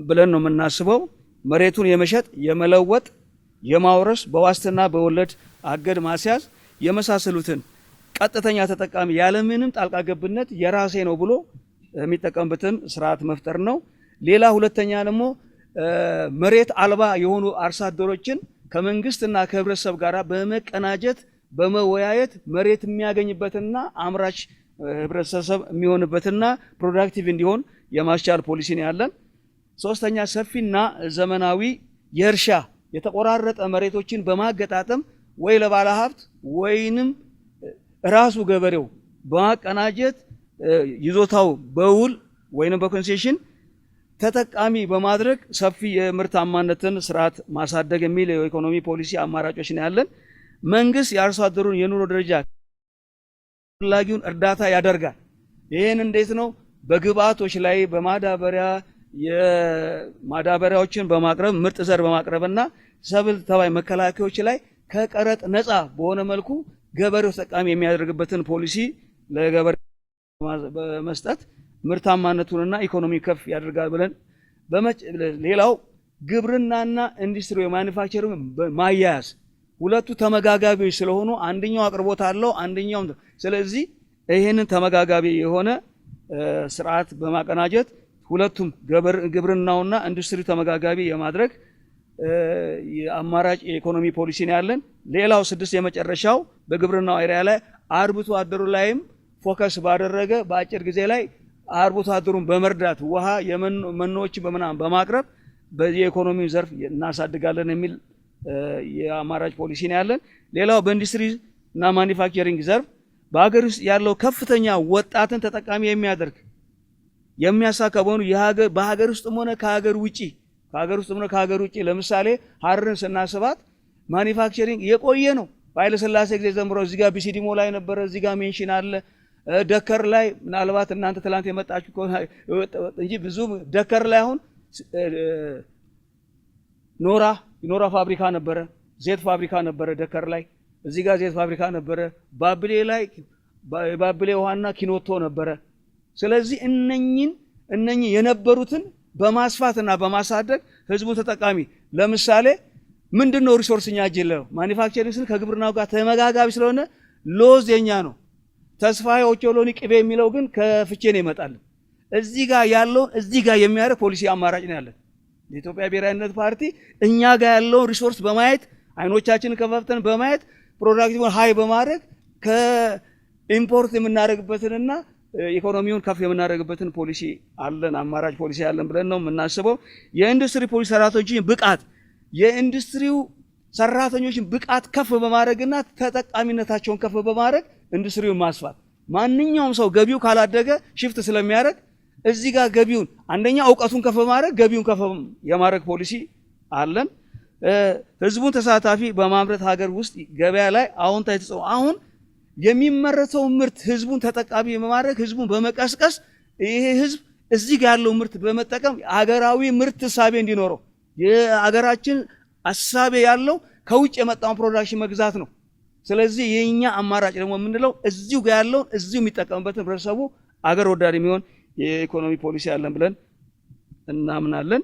ብለን ነው የምናስበው። መሬቱን የመሸጥ የመለወጥ የማውረስ በዋስትና በወለድ አገድ ማስያዝ የመሳሰሉትን ቀጥተኛ ተጠቃሚ ያለምንም ጣልቃ ገብነት የራሴ ነው ብሎ የሚጠቀምበትን ስርዓት መፍጠር ነው። ሌላ ሁለተኛ ደግሞ መሬት አልባ የሆኑ አርሶ አደሮችን ከመንግስትና ከህብረተሰብ ጋር በመቀናጀት በመወያየት መሬት የሚያገኝበትና አምራች ህብረተሰብ የሚሆንበትና ፕሮዳክቲቭ እንዲሆን የማስቻል ፖሊሲ ነው ያለን። ሶስተኛ ሰፊና ዘመናዊ የእርሻ የተቆራረጠ መሬቶችን በማገጣጠም ወይ ለባለ ሀብት ወይንም ራሱ ገበሬው በማቀናጀት ይዞታው በውል ወይንም በኮንሴሽን ተጠቃሚ በማድረግ ሰፊ የምርታማነትን ስርዓት ማሳደግ የሚል የኢኮኖሚ ፖሊሲ አማራጮች ነው ያለን። መንግስት የአርሶ አደሩን የኑሮ ደረጃ ፍላጊውን እርዳታ ያደርጋል። ይህን እንዴት ነው? በግብአቶች ላይ በማዳበሪያ የማዳበሪያዎችን በማቅረብ ምርጥ ዘር በማቅረብና ሰብል ተባይ መከላከያዎች ላይ ከቀረጥ ነፃ በሆነ መልኩ ገበሬው ተጠቃሚ የሚያደርግበትን ፖሊሲ ለገበሬው በመስጠት ምርታማነቱንና ኢኮኖሚ ከፍ ያደርጋል ብለን ሌላው ግብርናና ኢንዱስትሪ ማኒፋክቸሪንግ ማያያዝ ሁለቱ ተመጋጋቢዎች ስለሆኑ አንደኛው አቅርቦት አለው አንደኛው ስለዚህ ይሄንን ተመጋጋቢ የሆነ ስርዓት በማቀናጀት ሁለቱም ግብርናውና ኢንዱስትሪ ተመጋጋቢ የማድረግ የአማራጭ የኢኮኖሚ ፖሊሲ ነው ያለን። ሌላው 6 የመጨረሻው በግብርናው ኤሪያ ላይ አርብቶ አደሩ ላይም ፎከስ ባደረገ በአጭር ጊዜ ላይ አርብቶ አደሩን በመርዳት ውሃ የመኖዎችን በማቅረብ በዚህ የኢኮኖሚ ዘርፍ እናሳድጋለን የሚል የአማራጭ ፖሊሲ ነው ያለን። ሌላው በኢንዱስትሪ እና ማኒፋክቸሪንግ ዘርፍ በሀገር ውስጥ ያለው ከፍተኛ ወጣትን ተጠቃሚ የሚያደርግ የሚያሳካበው በሀገር ውስጥም ሆነ ከሀገር ውጪ ለምሳሌ ሀረርን ስናስባት ማኒፋክቸሪንግ የቆየ ነው። በኃይለ ሥላሴ ጊዜ ጀምሮ እዚህ ጋር ቢሲዲሞ ላይ ነበረ፣ እዚህ ጋር ሜንሽን አለ። ደከር ላይ ምናልባት እናንተ ትላንት የመጣችሁ እንጂ ብዙ ደከር ላይ አሁን ኖራ ፋብሪካ ነበረ፣ ዘይት ፋብሪካ ነበረ ደከር ላይ፣ እዚህ ጋር ዘይት ፋብሪካ ነበረ። ባብሌ ላይ ባብሌ ውሃና ኪኖቶ ነበረ። ስለዚህ እነኚህ የነበሩትን በማስፋትና በማሳደግ ህዝቡን ተጠቃሚ ለምሳሌ ምንድነው ሪሶርስኛ ጅለው ማኒፋክቸሪንግ ስል ከግብርናው ጋር ተመጋጋቢ ስለሆነ ሎዝ የኛ ነው። ተስፋዬ ኦቾሎኒ ቅቤ የሚለው ግን ከፍቼ ነው ይመጣል። እዚህ ጋር ያለውን እዚህ ጋር የሚያደርግ ፖሊሲ አማራጭ ነው ያለን። የኢትዮጵያ ብሔራዊነት ፓርቲ እኛ ጋር ያለውን ሪሶርስ በማየት አይኖቻችንን ከፈፍተን በማየት ፕሮዳክቲቭን ሃይ በማድረግ ከኢምፖርት የምናደርግበትንና ኢኮኖሚውን ከፍ የምናደርግበትን ፖሊሲ አለን፣ አማራጭ ፖሊሲ አለን ብለን ነው የምናስበው። የኢንዱስትሪ ፖሊሲ ሰራተኞችን ብቃት የኢንዱስትሪው ሰራተኞችን ብቃት ከፍ በማድረግና ተጠቃሚነታቸውን ከፍ በማድረግ ኢንዱስትሪውን ማስፋት። ማንኛውም ሰው ገቢው ካላደገ ሽፍት ስለሚያደርግ እዚህ ጋር ገቢውን አንደኛ እውቀቱን ከፍ በማድረግ ገቢውን ከፍ የማድረግ ፖሊሲ አለን። ህዝቡን ተሳታፊ በማምረት ሀገር ውስጥ ገበያ ላይ አዎንታዊ ተጽዕኖ አሁን የሚመረተው ምርት ህዝቡን ተጠቃሚ በማድረግ ህዝቡን በመቀስቀስ ይሄ ህዝብ እዚህ ጋር ያለው ምርት በመጠቀም ሀገራዊ ምርት ሳቤ እንዲኖረው የሀገራችን አሳቤ ያለው ከውጭ የመጣውን ፕሮዳክሽን መግዛት ነው። ስለዚህ የኛ አማራጭ ደግሞ የምንለው እዚሁ ጋር ያለውን እዚሁ የሚጠቀምበትን ህብረተሰቡ አገር ወዳድ የሚሆን የኢኮኖሚ ፖሊሲ አለን ብለን እናምናለን።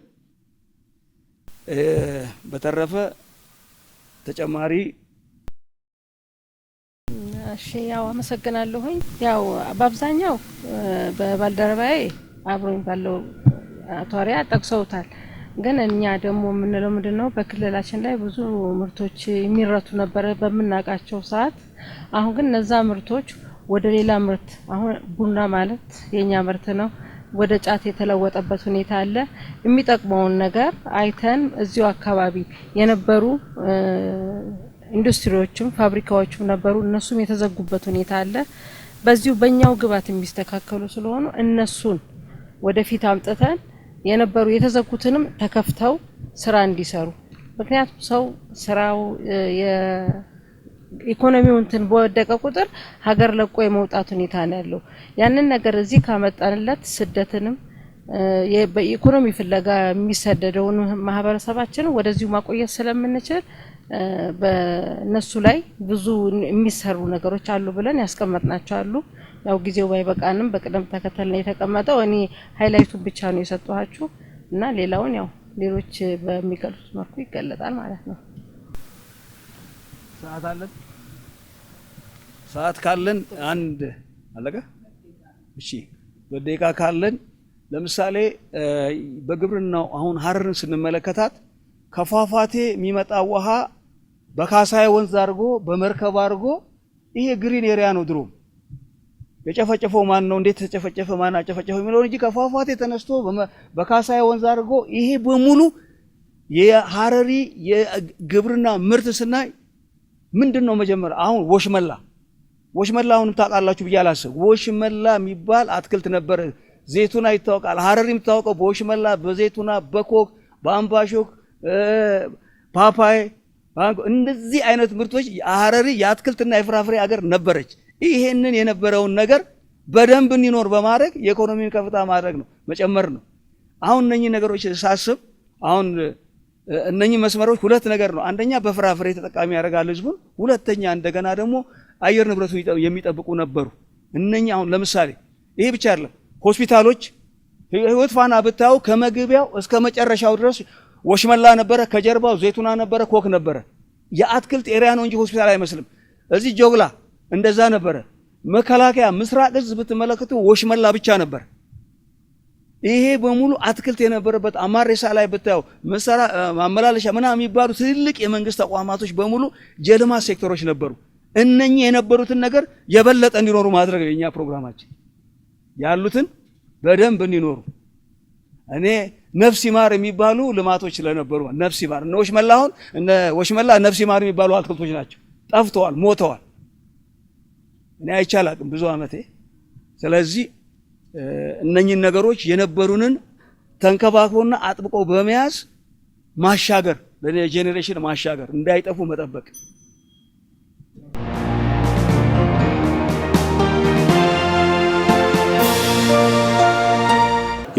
በተረፈ ተጨማሪ እሺ፣ ያው አመሰግናለሁኝ። ያው በአብዛኛው በባልደረባዬ አብሮኝ ባለው አቶ አሪያ ጠቅሰውታል። ግን እኛ ደግሞ የምንለው ምንድነው በክልላችን ላይ ብዙ ምርቶች የሚረቱ ነበር በመናቃቸው ሰዓት። አሁን ግን እነዛ ምርቶች ወደ ሌላ ምርት አሁን ቡና ማለት የኛ ምርት ነው ወደ ጫት የተለወጠበት ሁኔታ አለ። የሚጠቅመውን ነገር አይተን እዚሁ አካባቢ የነበሩ ኢንዱስትሪዎችም ፋብሪካዎችም ነበሩ፣ እነሱም የተዘጉበት ሁኔታ አለ። በዚሁ በእኛው ግባት የሚስተካከሉ ስለሆኑ እነሱን ወደፊት አምጥተን የነበሩ የተዘጉትንም ተከፍተው ስራ እንዲሰሩ ምክንያቱም ሰው ስራው የኢኮኖሚው እንትን በወደቀ ቁጥር ሀገር ለቆ የመውጣት ሁኔታ ነው ያለው። ያንን ነገር እዚህ ካመጣንለት ስደትንም በኢኮኖሚ ፍለጋ የሚሰደደውን ማህበረሰባችንን ወደዚሁ ማቆየት ስለምንችል በእነሱ ላይ ብዙ የሚሰሩ ነገሮች አሉ ብለን ያስቀመጥናቸው አሉ። ያው ጊዜው ባይበቃንም በቅደም ተከተል ነው የተቀመጠው። እኔ ሃይላይቱን ብቻ ነው የሰጠኋችሁ እና ሌላውን ያው ሌሎች በሚገልጹት መልኩ ይገለጣል ማለት ነው። ሰዓት ካለን አንድ አለቀ። እሺ በደቂቃ ካለን ለምሳሌ በግብርናው አሁን ሀረርን ስንመለከታት ከፏፏቴ የሚመጣ ውሃ በካሳይ ወንዝ አድርጎ በመርከብ አድርጎ ይሄ ግሪን ኤሪያ ነው። ድሮ የጨፈጨፈው ማን ነው እንዴት ተጨፈጨፈ ማን አጨፈጨፈው የሚለው እንጂ ከፏፏቴ ተነስቶ በካሳይ ወንዝ አድርጎ ይሄ በሙሉ የሀረሪ የግብርና ምርት ስናይ ምንድነው መጀመሪያ አሁን ወሽመላ አሁንም ታውቃላችሁ ብዬ አላስብ። ወሽመላ የሚባል አትክልት ነበር። ዘይቱና ይታወቃል። ሀረሪ የምታወቀው በወሽመላ በዘይቱና በኮክ በአምባሾክ ፓፓይ እንደዚህ አይነት ምርቶች ሀረሪ የአትክልትና የፍራፍሬ ሀገር ነበረች። ይሄንን የነበረውን ነገር በደንብ እንዲኖር በማድረግ የኢኮኖሚን ከፍታ ማድረግ ነው መጨመር ነው። አሁን እነኚህ ነገሮች ሳስብ አሁን እነኚህ መስመሮች ሁለት ነገር ነው። አንደኛ በፍራፍሬ ተጠቃሚ ያደርጋል ህዝቡን፣ ሁለተኛ እንደገና ደግሞ አየር ንብረቱ የሚጠብቁ ነበሩ። እነኚህ አሁን ለምሳሌ ይሄ ብቻ አይደለም። ሆስፒታሎች ህይወት ፋና ብታዩ ከመግቢያው እስከ መጨረሻው ድረስ ወሽመላ ነበረ፣ ከጀርባው ዘይቱና ነበረ፣ ኮክ ነበረ። የአትክልት ኤሪያ ነው እንጂ ሆስፒታል አይመስልም። እዚህ ጆግላ እንደዛ ነበረ። መከላከያ ምስራቅ እዝ ብትመለከቱ ወሽመላ ብቻ ነበር። ይሄ በሙሉ አትክልት የነበረበት አማሬሳ ላይ ብታዩ ማመላለሻ ምናምን የሚባሉ ትልቅ የመንግስት ተቋማቶች በሙሉ የልማት ሴክተሮች ነበሩ። እነኚህ የነበሩትን ነገር የበለጠ እንዲኖሩ ማድረግ የኛ ፕሮግራማችን። ያሉትን በደንብ እንዲኖሩ እኔ ነፍስ ይማር የሚባሉ ልማቶች ስለነበሩ ነፍስ ይማር እነ ወሽመላ አሁን እነ ወሽመላ ነፍስ ይማር የሚባሉ አትክልቶች ናቸው። ጠፍተዋል፣ ሞተዋል። እኔ አይቻላቅም ብዙ አመቴ። ስለዚህ እነኚህን ነገሮች የነበሩንን ተንከባክቦና አጥብቆ በመያዝ ማሻገር ለጄኔሬሽን ማሻገር እንዳይጠፉ መጠበቅ።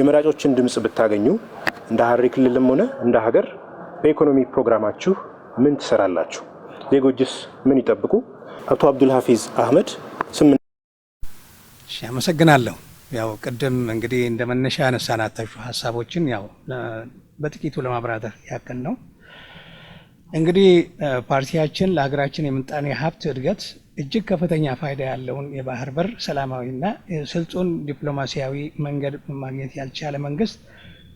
የመራጮችን ድምጽ ብታገኙ እንደ ሀረሪ ክልልም ሆነ እንደ ሀገር በኢኮኖሚ ፕሮግራማችሁ ምን ትሰራላችሁ? ዜጎችስ ምን ይጠብቁ? አቶ አብዱል ሀፊዝ አህመድ አመሰግናለሁ። ያው ቅድም እንግዲህ እንደ መነሻ ያነሳናቸው ሀሳቦችን ያው በጥቂቱ ለማብራራት ያክል ነው። እንግዲህ ፓርቲያችን ለሀገራችን የምጣኔ ሀብት እድገት እጅግ ከፍተኛ ፋይዳ ያለውን የባህር በር ሰላማዊና ስልጡን ዲፕሎማሲያዊ መንገድ ማግኘት ያልቻለ መንግስት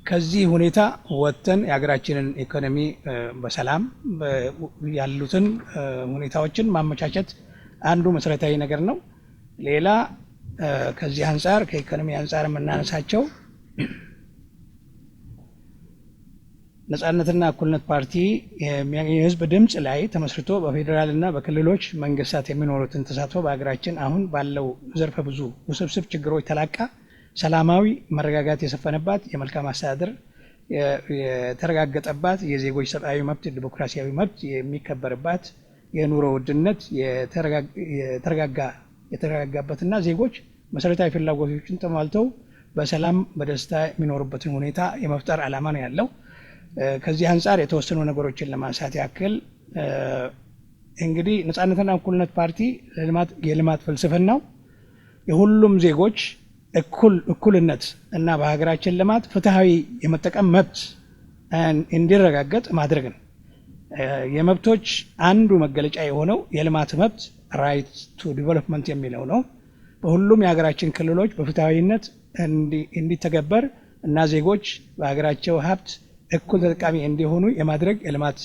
ከዚህ ሁኔታ ወጥተን የሀገራችንን ኢኮኖሚ በሰላም ያሉትን ሁኔታዎችን ማመቻቸት አንዱ መሰረታዊ ነገር ነው። ሌላ ከዚህ አንፃር ከኢኮኖሚ አንፃር የምናነሳቸው ነጻነትና እኩልነት ፓርቲ የህዝብ ድምጽ ላይ ተመስርቶ በፌዴራልና በክልሎች መንግስታት የሚኖሩትን ተሳትፎ በሀገራችን አሁን ባለው ዘርፈ ብዙ ውስብስብ ችግሮች ተላቃ ሰላማዊ መረጋጋት የሰፈነባት የመልካም አስተዳደር የተረጋገጠባት የዜጎች ሰብአዊ መብት ዲሞክራሲያዊ መብት የሚከበርባት የኑሮ ውድነት የተረጋጋበትና ዜጎች መሰረታዊ ፍላጎቶችን ተሟልተው በሰላም በደስታ የሚኖሩበትን ሁኔታ የመፍጠር ዓላማ ነው ያለው። ከዚህ አንፃር የተወሰኑ ነገሮችን ለማንሳት ያክል እንግዲህ ነጻነትና እኩልነት ፓርቲ የልማት ፍልስፍናው የሁሉም ዜጎች እኩልነት እና በሀገራችን ልማት ፍትሃዊ የመጠቀም መብት እንዲረጋገጥ ማድረግ ነው። የመብቶች አንዱ መገለጫ የሆነው የልማት መብት ራይት ቱ ዲቨሎፕመንት የሚለው ነው። በሁሉም የሀገራችን ክልሎች በፍትሃዊነት እንዲተገበር እና ዜጎች በሀገራቸው ሀብት እኩል ተጠቃሚ እንዲሆኑ የማድረግ የልማት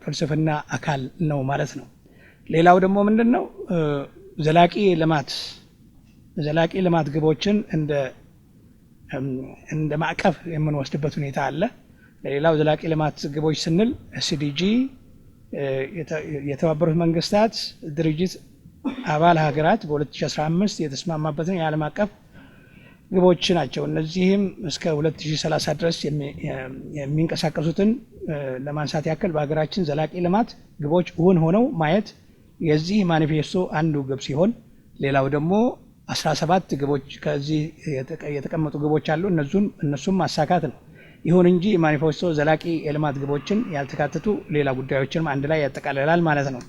ፍልስፍና አካል ነው ማለት ነው። ሌላው ደግሞ ምንድነው ዘላቂ ልማት ግቦችን እንደ ማዕቀፍ የምንወስድበት ሁኔታ አለ። ሌላው ዘላቂ ልማት ግቦች ስንል ኤስዲጂ የተባበሩት መንግስታት ድርጅት አባል ሀገራት በ2015 የተስማማበትን የዓለም አቀፍ ግቦች ናቸው። እነዚህም እስከ 2030 ድረስ የሚንቀሳቀሱትን ለማንሳት ያክል በሀገራችን ዘላቂ ልማት ግቦች እውን ሆነው ማየት የዚህ ማኒፌስቶ አንዱ ግብ ሲሆን ሌላው ደግሞ 17 ግቦች ከዚህ የተቀመጡ ግቦች አሉ። እነሱም ማሳካት ነው። ይሁን እንጂ ማኒፌስቶ ዘላቂ የልማት ግቦችን ያልተካተቱ ሌላ ጉዳዮችንም አንድ ላይ ያጠቃልላል ማለት ነው።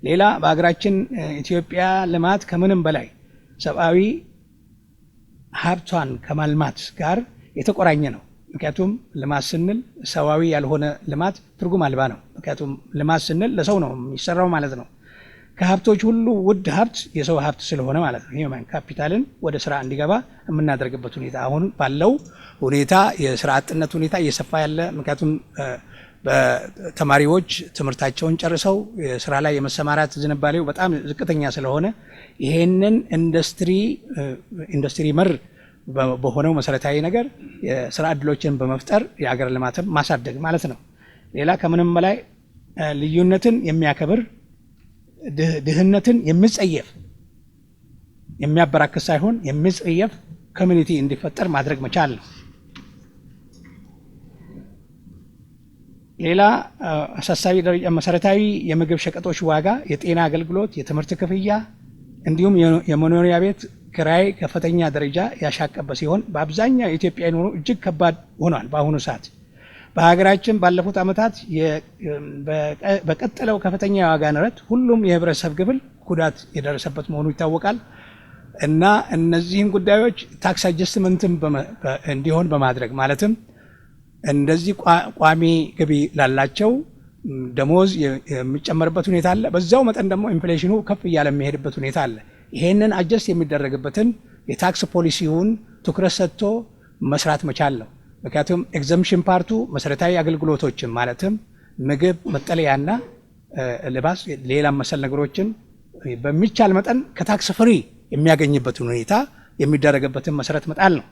ሌላ በሀገራችን ኢትዮጵያ ልማት ከምንም በላይ ሰብአዊ ሀብቷን ከማልማት ጋር የተቆራኘ ነው። ምክንያቱም ልማት ስንል ሰዋዊ ያልሆነ ልማት ትርጉም አልባ ነው። ምክንያቱም ልማት ስንል ለሰው ነው የሚሰራው ማለት ነው። ከሀብቶች ሁሉ ውድ ሀብት የሰው ሀብት ስለሆነ ማለት ነው። ሂውማን ካፒታልን ወደ ስራ እንዲገባ የምናደርግበት ሁኔታ አሁን ባለው ሁኔታ የስራ አጥነት ሁኔታ እየሰፋ ያለ ምክንያቱም በተማሪዎች ትምህርታቸውን ጨርሰው ስራ ላይ የመሰማራት ዝንባሌው በጣም ዝቅተኛ ስለሆነ ይሄንን ኢንዱስትሪ መር በሆነው መሰረታዊ ነገር የስራ ዕድሎችን በመፍጠር የሀገር ልማትን ማሳደግ ማለት ነው። ሌላ ከምንም በላይ ልዩነትን የሚያከብር ድህነትን የሚጸየፍ የሚያበራክት ሳይሆን የሚጸየፍ ኮሚኒቲ እንዲፈጠር ማድረግ መቻል ነው። ሌላ አሳሳቢ ደረጃ መሰረታዊ የምግብ ሸቀጦች ዋጋ፣ የጤና አገልግሎት፣ የትምህርት ክፍያ እንዲሁም የመኖሪያ ቤት ክራይ ከፍተኛ ደረጃ ያሻቀበ ሲሆን በአብዛኛው የኢትዮጵያ ኑሮ እጅግ ከባድ ሆኗል። በአሁኑ ሰዓት በሀገራችን ባለፉት ዓመታት በቀጠለው ከፍተኛ የዋጋ ንረት ሁሉም የህብረተሰብ ክፍል ጉዳት የደረሰበት መሆኑ ይታወቃል እና እነዚህን ጉዳዮች ታክስ አጀስትመንትን እንዲሆን በማድረግ ማለትም እንደዚህ ቋሚ ገቢ ላላቸው ደሞዝ የሚጨመርበት ሁኔታ አለ። በዛው መጠን ደግሞ ኢንፍሌሽኑ ከፍ እያለ የሚሄድበት ሁኔታ አለ። ይሄንን አጀስት የሚደረግበትን የታክስ ፖሊሲውን ትኩረት ሰጥቶ መስራት መቻል ነው። ምክንያቱም ኤግዘምፕሽን ፓርቱ መሰረታዊ አገልግሎቶችን ማለትም ምግብ፣ መጠለያና ልባስ፣ ሌላም መሰል ነገሮችን በሚቻል መጠን ከታክስ ፍሪ የሚያገኝበትን ሁኔታ የሚደረግበትን መሰረት መጣል ነው።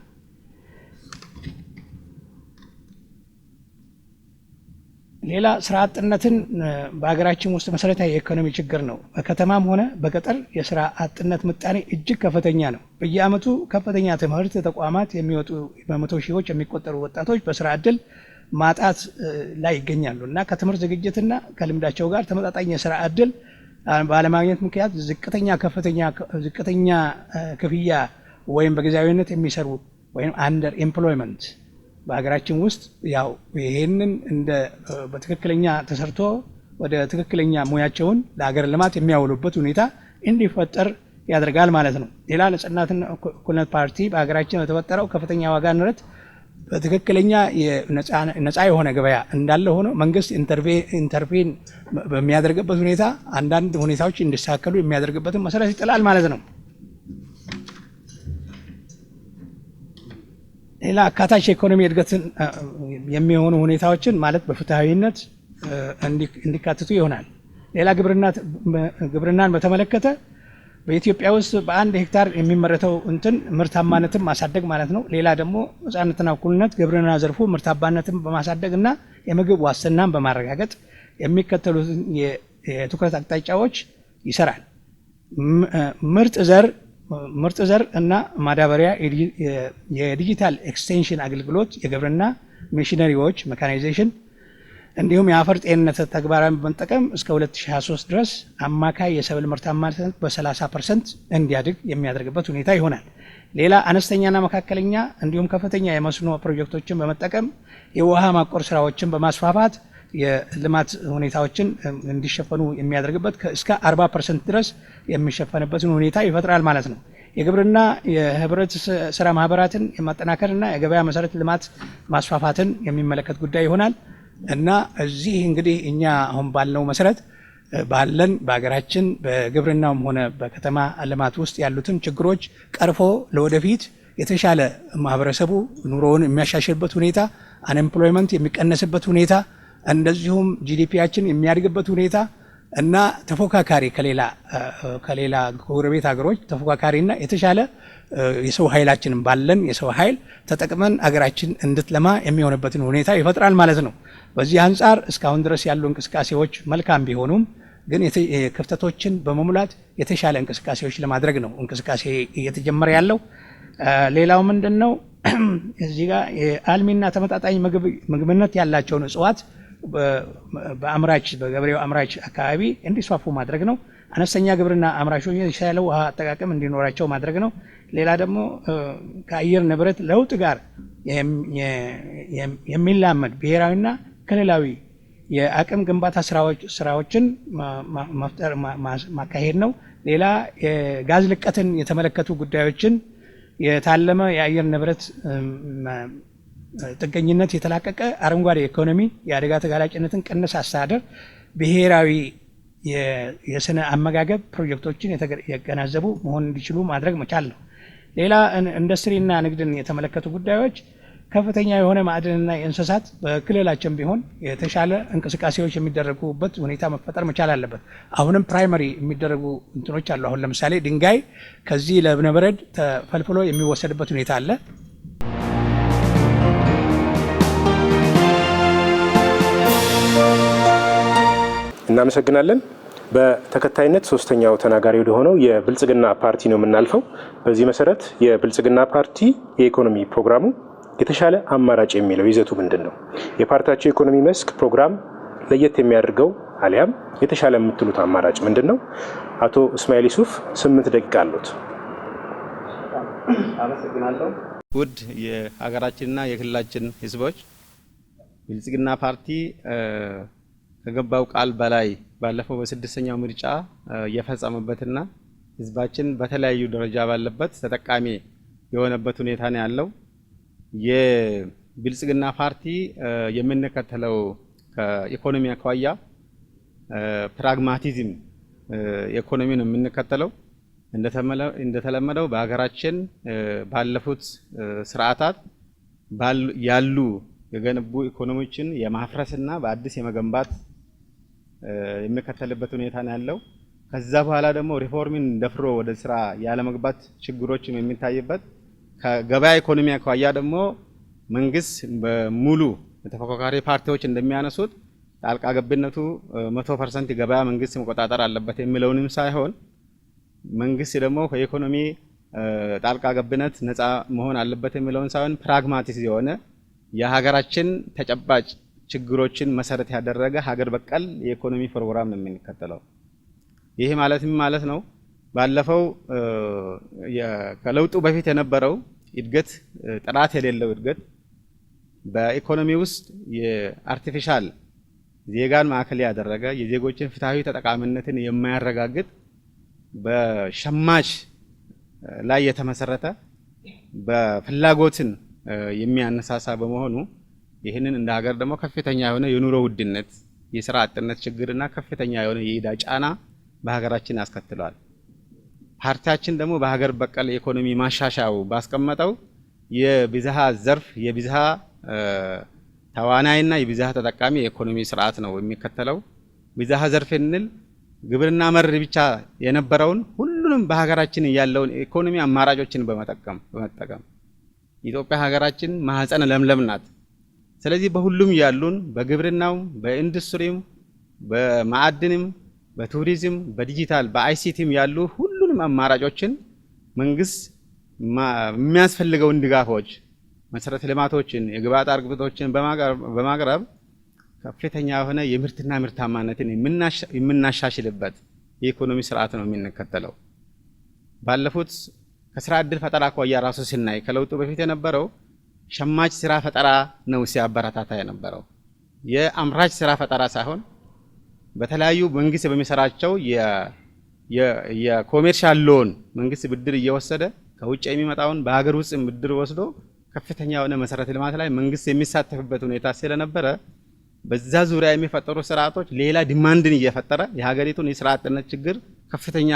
ሌላ ስራ አጥነትን በሀገራችን ውስጥ መሰረታዊ የኢኮኖሚ ችግር ነው። በከተማም ሆነ በገጠር የስራ አጥነት ምጣኔ እጅግ ከፍተኛ ነው። በየአመቱ ከፍተኛ ትምህርት ተቋማት የሚወጡ በመቶ ሺዎች የሚቆጠሩ ወጣቶች በስራ እድል ማጣት ላይ ይገኛሉ እና ከትምህርት ዝግጅትና ከልምዳቸው ጋር ተመጣጣኝ የስራ እድል ባለማግኘት ምክንያት ዝቅተኛ ክፍያ ወይም በጊዜያዊነት የሚሰሩ ወይም አንደር ኤምፕሎይመንት በሀገራችን ውስጥ ያው ይሄንን እንደ በትክክለኛ ተሰርቶ ወደ ትክክለኛ ሙያቸውን ለሀገር ልማት የሚያውሉበት ሁኔታ እንዲፈጠር ያደርጋል ማለት ነው። ሌላ ነጻነትና እኩልነት ፓርቲ በሀገራችን የተፈጠረው ከፍተኛ ዋጋ ንረት በትክክለኛ ነፃ የሆነ ገበያ እንዳለ ሆኖ መንግስት ኢንተርቬን በሚያደርግበት ሁኔታ አንዳንድ ሁኔታዎች እንዲስተካከሉ የሚያደርግበትን መሰረት ይጥላል ማለት ነው። ሌላ አካታች የኢኮኖሚ እድገትን የሚሆኑ ሁኔታዎችን ማለት በፍትሃዊነት እንዲካተቱ ይሆናል። ሌላ ግብርናን በተመለከተ በኢትዮጵያ ውስጥ በአንድ ሄክታር የሚመረተው ምርታማነትን ማሳደግ ማለት ነው። ሌላ ደግሞ ነጻነትና እኩልነት ግብርና ዘርፉ ምርታማነትን በማሳደግ እና የምግብ ዋስትናን በማረጋገጥ የሚከተሉትን የትኩረት አቅጣጫዎች ይሰራል። ምርጥ ዘር እና ማዳበሪያ፣ የዲጂታል ኤክስቴንሽን አገልግሎት፣ የግብርና ሚሽነሪዎች ሜካናይዜሽን እንዲሁም የአፈር ጤንነት ተግባራዊ በመጠቀም እስከ 2023 ድረስ አማካይ የሰብል ምርታማነት በ30% እንዲያድግ የሚያደርግበት ሁኔታ ይሆናል። ሌላ አነስተኛና መካከለኛ እንዲሁም ከፍተኛ የመስኖ ፕሮጀክቶችን በመጠቀም የውሃ ማቆር ስራዎችን በማስፋፋት የልማት ሁኔታዎችን እንዲሸፈኑ የሚያደርግበት እስከ 40% ድረስ የሚሸፈንበትን ሁኔታ ይፈጥራል ማለት ነው። የግብርና የህብረት ስራ ማህበራትን የማጠናከርና የገበያ መሰረት ልማት ማስፋፋትን የሚመለከት ጉዳይ ይሆናል እና እዚህ እንግዲህ እኛ አሁን ባልነው መሰረት በሀገራችን በግብርናውም ሆነ በከተማ ልማት ውስጥ ያሉትን ችግሮች ቀርፎ ለወደፊት የተሻለ ማህበረሰቡ ኑሮውን የሚያሻሽልበት ሁኔታ፣ አንኤምፕሎይመንት የሚቀነስበት ሁኔታ፣ እንደዚሁም ጂዲፒያችን የሚያድግበት ሁኔታ እና ተፎካካሪ ከሌላ ጎረቤት ሀገሮች ተፎካካሪና የተሻለ የሰው ኃይላችንን ባለን የሰው ኃይል ተጠቅመን አገራችን እንድትለማ የሚሆንበትን ሁኔታ ይፈጥራል ማለት ነው። በዚህ አንጻር እስካሁን ድረስ ያሉ እንቅስቃሴዎች መልካም ቢሆኑም ግን ክፍተቶችን በመሙላት የተሻለ እንቅስቃሴዎች ለማድረግ ነው እንቅስቃሴ እየተጀመረ ያለው። ሌላው ምንድነው እዚህ ጋር የአልሚና ተመጣጣኝ ምግብነት ያላቸውን እጽዋት በገበሬው አምራች አካባቢ እንዲስፋፉ ማድረግ ነው። አነስተኛ ግብርና አምራቾች የተሻለ ውሃ አጠቃቀም እንዲኖራቸው ማድረግ ነው። ሌላ ደግሞ ከአየር ንብረት ለውጥ ጋር የሚላመድ ብሔራዊና ክልላዊ የአቅም ግንባታ ስራዎችን መፍጠር ማካሄድ ነው። ሌላ የጋዝ ልቀትን የተመለከቱ ጉዳዮችን የታለመ የአየር ንብረት ጥገኝነት የተላቀቀ አረንጓዴ ኢኮኖሚ፣ የአደጋ ተጋላጭነትን ቅነሳ አስተዳደር፣ ብሔራዊ የስነ አመጋገብ ፕሮጀክቶችን የተገናዘቡ መሆን እንዲችሉ ማድረግ መቻል ነው። ሌላ ኢንዱስትሪና ንግድን የተመለከቱ ጉዳዮች ከፍተኛ የሆነ ማዕድንና የእንስሳት በክልላችን ቢሆን የተሻለ እንቅስቃሴዎች የሚደረጉበት ሁኔታ መፈጠር መቻል አለበት። አሁንም ፕራይመሪ የሚደረጉ እንትኖች አሉ። አሁን ለምሳሌ ድንጋይ ከዚህ ለእብነበረድ ተፈልፍሎ የሚወሰድበት ሁኔታ አለ። እናመሰግናለን። በተከታይነት ሶስተኛው ተናጋሪ ወደ ሆነው የብልጽግና ፓርቲ ነው የምናልፈው። በዚህ መሰረት የብልጽግና ፓርቲ የኢኮኖሚ ፕሮግራሙ የተሻለ አማራጭ የሚለው ይዘቱ ምንድን ነው? የፓርቲያቸው የኢኮኖሚ መስክ ፕሮግራም ለየት የሚያደርገው አሊያም የተሻለ የምትሉት አማራጭ ምንድን ነው? አቶ እስማኤል ዩሱፍ 8 ደቂቃ አሉት። አመሰግናለሁ። ውድ የሀገራችንና የክልላችን ህዝቦች፣ ብልጽግና ፓርቲ ከገባው ቃል በላይ ባለፈው በስድስተኛው ምርጫ የፈጸመበትና ህዝባችን በተለያዩ ደረጃ ባለበት ተጠቃሚ የሆነበት ሁኔታ ነው ያለው። የብልጽግና ፓርቲ የምንከተለው ከኢኮኖሚ አኳያ ፕራግማቲዝም ኢኮኖሚ ነው የምንከተለው። እንደተለመደው በሀገራችን ባለፉት ስርዓታት ያሉ የገነቡ ኢኮኖሚዎችን የማፍረስና በአዲስ የመገንባት የሚከተልበት ሁኔታ ነው ያለው። ከዛ በኋላ ደግሞ ሪፎርምን ደፍሮ ወደ ስራ ያለመግባት ችግሮችም የሚታይበት፣ ከገበያ ኢኮኖሚ አኳያ ደግሞ መንግስት በሙሉ ተፎካካሪ ፓርቲዎች እንደሚያነሱት ጣልቃ ገብነቱ 100% ገበያ መንግስት መቆጣጠር አለበት የሚለውንም ሳይሆን መንግስት ደግሞ ከኢኮኖሚ ጣልቃ ገብነት ነፃ መሆን አለበት የሚለውን ሳይሆን ፕራግማቲክ የሆነ የሀገራችን ተጨባጭ ችግሮችን መሰረት ያደረገ ሀገር በቀል የኢኮኖሚ ፕሮግራም ነው የምንከተለው። ይሄ ማለት ምን ማለት ነው? ባለፈው ከለውጡ በፊት የነበረው እድገት ጥራት የሌለው እድገት በኢኮኖሚ ውስጥ የአርቲፊሻል ዜጋን ማዕከል ያደረገ የዜጎችን ፍትሃዊ ተጠቃሚነትን የማያረጋግጥ በሸማች ላይ የተመሰረተ በፍላጎትን የሚያነሳሳ በመሆኑ ይህንን እንደ ሀገር ደግሞ ከፍተኛ የሆነ የኑሮ ውድነት፣ የስራ አጥነት ችግርና ከፍተኛ የሆነ የዕዳ ጫና በሀገራችን ያስከትለዋል። ፓርቲያችን ደግሞ በሀገር በቀል ኢኮኖሚ ማሻሻያው ባስቀመጠው የብዝሃ ዘርፍ የብዝሃ ተዋናይና የብዝሃ ተጠቃሚ የኢኮኖሚ ስርዓት ነው የሚከተለው። ብዝሃ ዘርፍ እንል ግብርና መር ብቻ የነበረውን ሁሉንም በሀገራችን ያለውን ኢኮኖሚ አማራጮችን በመጠቀም ኢትዮጵያ ሀገራችን ማህፀነ ለምለም ናት። ስለዚህ በሁሉም ያሉን በግብርናው፣ በኢንዱስትሪም፣ በማዕድንም፣ በቱሪዝም፣ በዲጂታል፣ በአይሲቲም ያሉ ሁሉንም አማራጮችን መንግስት የሚያስፈልገውን ድጋፎች፣ መሰረተ ልማቶችን፣ የግብአት አቅርቦቶችን በማቅረብ ከፍተኛ የሆነ የምርትና ምርታማነትን የምናሻሽልበት የኢኮኖሚ ስርዓት ነው የምንከተለው። ባለፉት ከስራ ዕድል ፈጠራ አኳያ ራሱ ስናይ ከለውጡ በፊት የነበረው ሸማች ስራ ፈጠራ ነው ሲያበረታታ የነበረው። የአምራች ስራ ፈጠራ ሳይሆን በተለያዩ መንግስት በሚሰራቸው የኮሜርሻል ሎን መንግስት ብድር እየወሰደ ከውጭ የሚመጣውን በሀገር ውስጥ ብድር ወስዶ ከፍተኛ የሆነ መሰረተ ልማት ላይ መንግስት የሚሳተፍበት ሁኔታ ስለነበረ በዛ ዙሪያ የሚፈጠሩ ስርዓቶች ሌላ ዲማንድን እየፈጠረ የሀገሪቱን የስራ አጥነት ችግር ከፍተኛ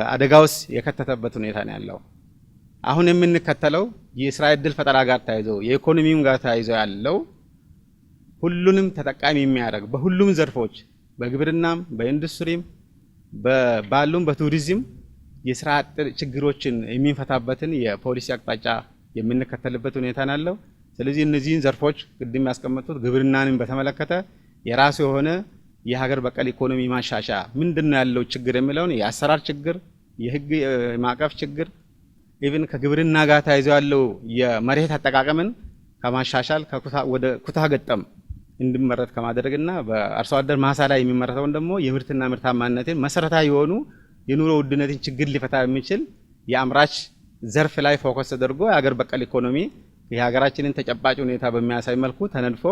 አደጋ ውስጥ የከተተበት ሁኔታ ነው ያለው። አሁን የምንከተለው የስራ ዕድል ፈጠራ ጋር ተያይዞ የኢኮኖሚውም ጋር ተያይዞ ያለው ሁሉንም ተጠቃሚ የሚያደርግ በሁሉም ዘርፎች በግብርናም፣ በኢንዱስትሪም፣ ባሉም በቱሪዝም የስራ አጥ ችግሮችን የሚፈታበትን የፖሊሲ አቅጣጫ የምንከተልበት ሁኔታ ነው ያለው። ስለዚህ እነዚህን ዘርፎች ቅድም ያስቀመጡት ግብርናንም በተመለከተ የራሱ የሆነ የሀገር በቀል ኢኮኖሚ ማሻሻያ ምንድነው ያለው ችግር የሚለውን የአሰራር ችግር፣ የህግ ማዕቀፍ ችግር ኢቭን ከግብርና ጋር ተያይዞ ያለው የመሬት አጠቃቀምን ከማሻሻል ወደ ኩታ ገጠም እንዲመረት ከማድረግና በአርሶ አደር ማሳ ላይ የሚመረተውን ደግሞ የምርትና ምርታማነትን መሰረታዊ የሆኑ የኑሮ ውድነትን ችግር ሊፈታ የሚችል የአምራች ዘርፍ ላይ ፎከስ ተደርጎ የሀገር በቀል ኢኮኖሚ የሀገራችንን ተጨባጭ ሁኔታ በሚያሳይ መልኩ ተነድፎ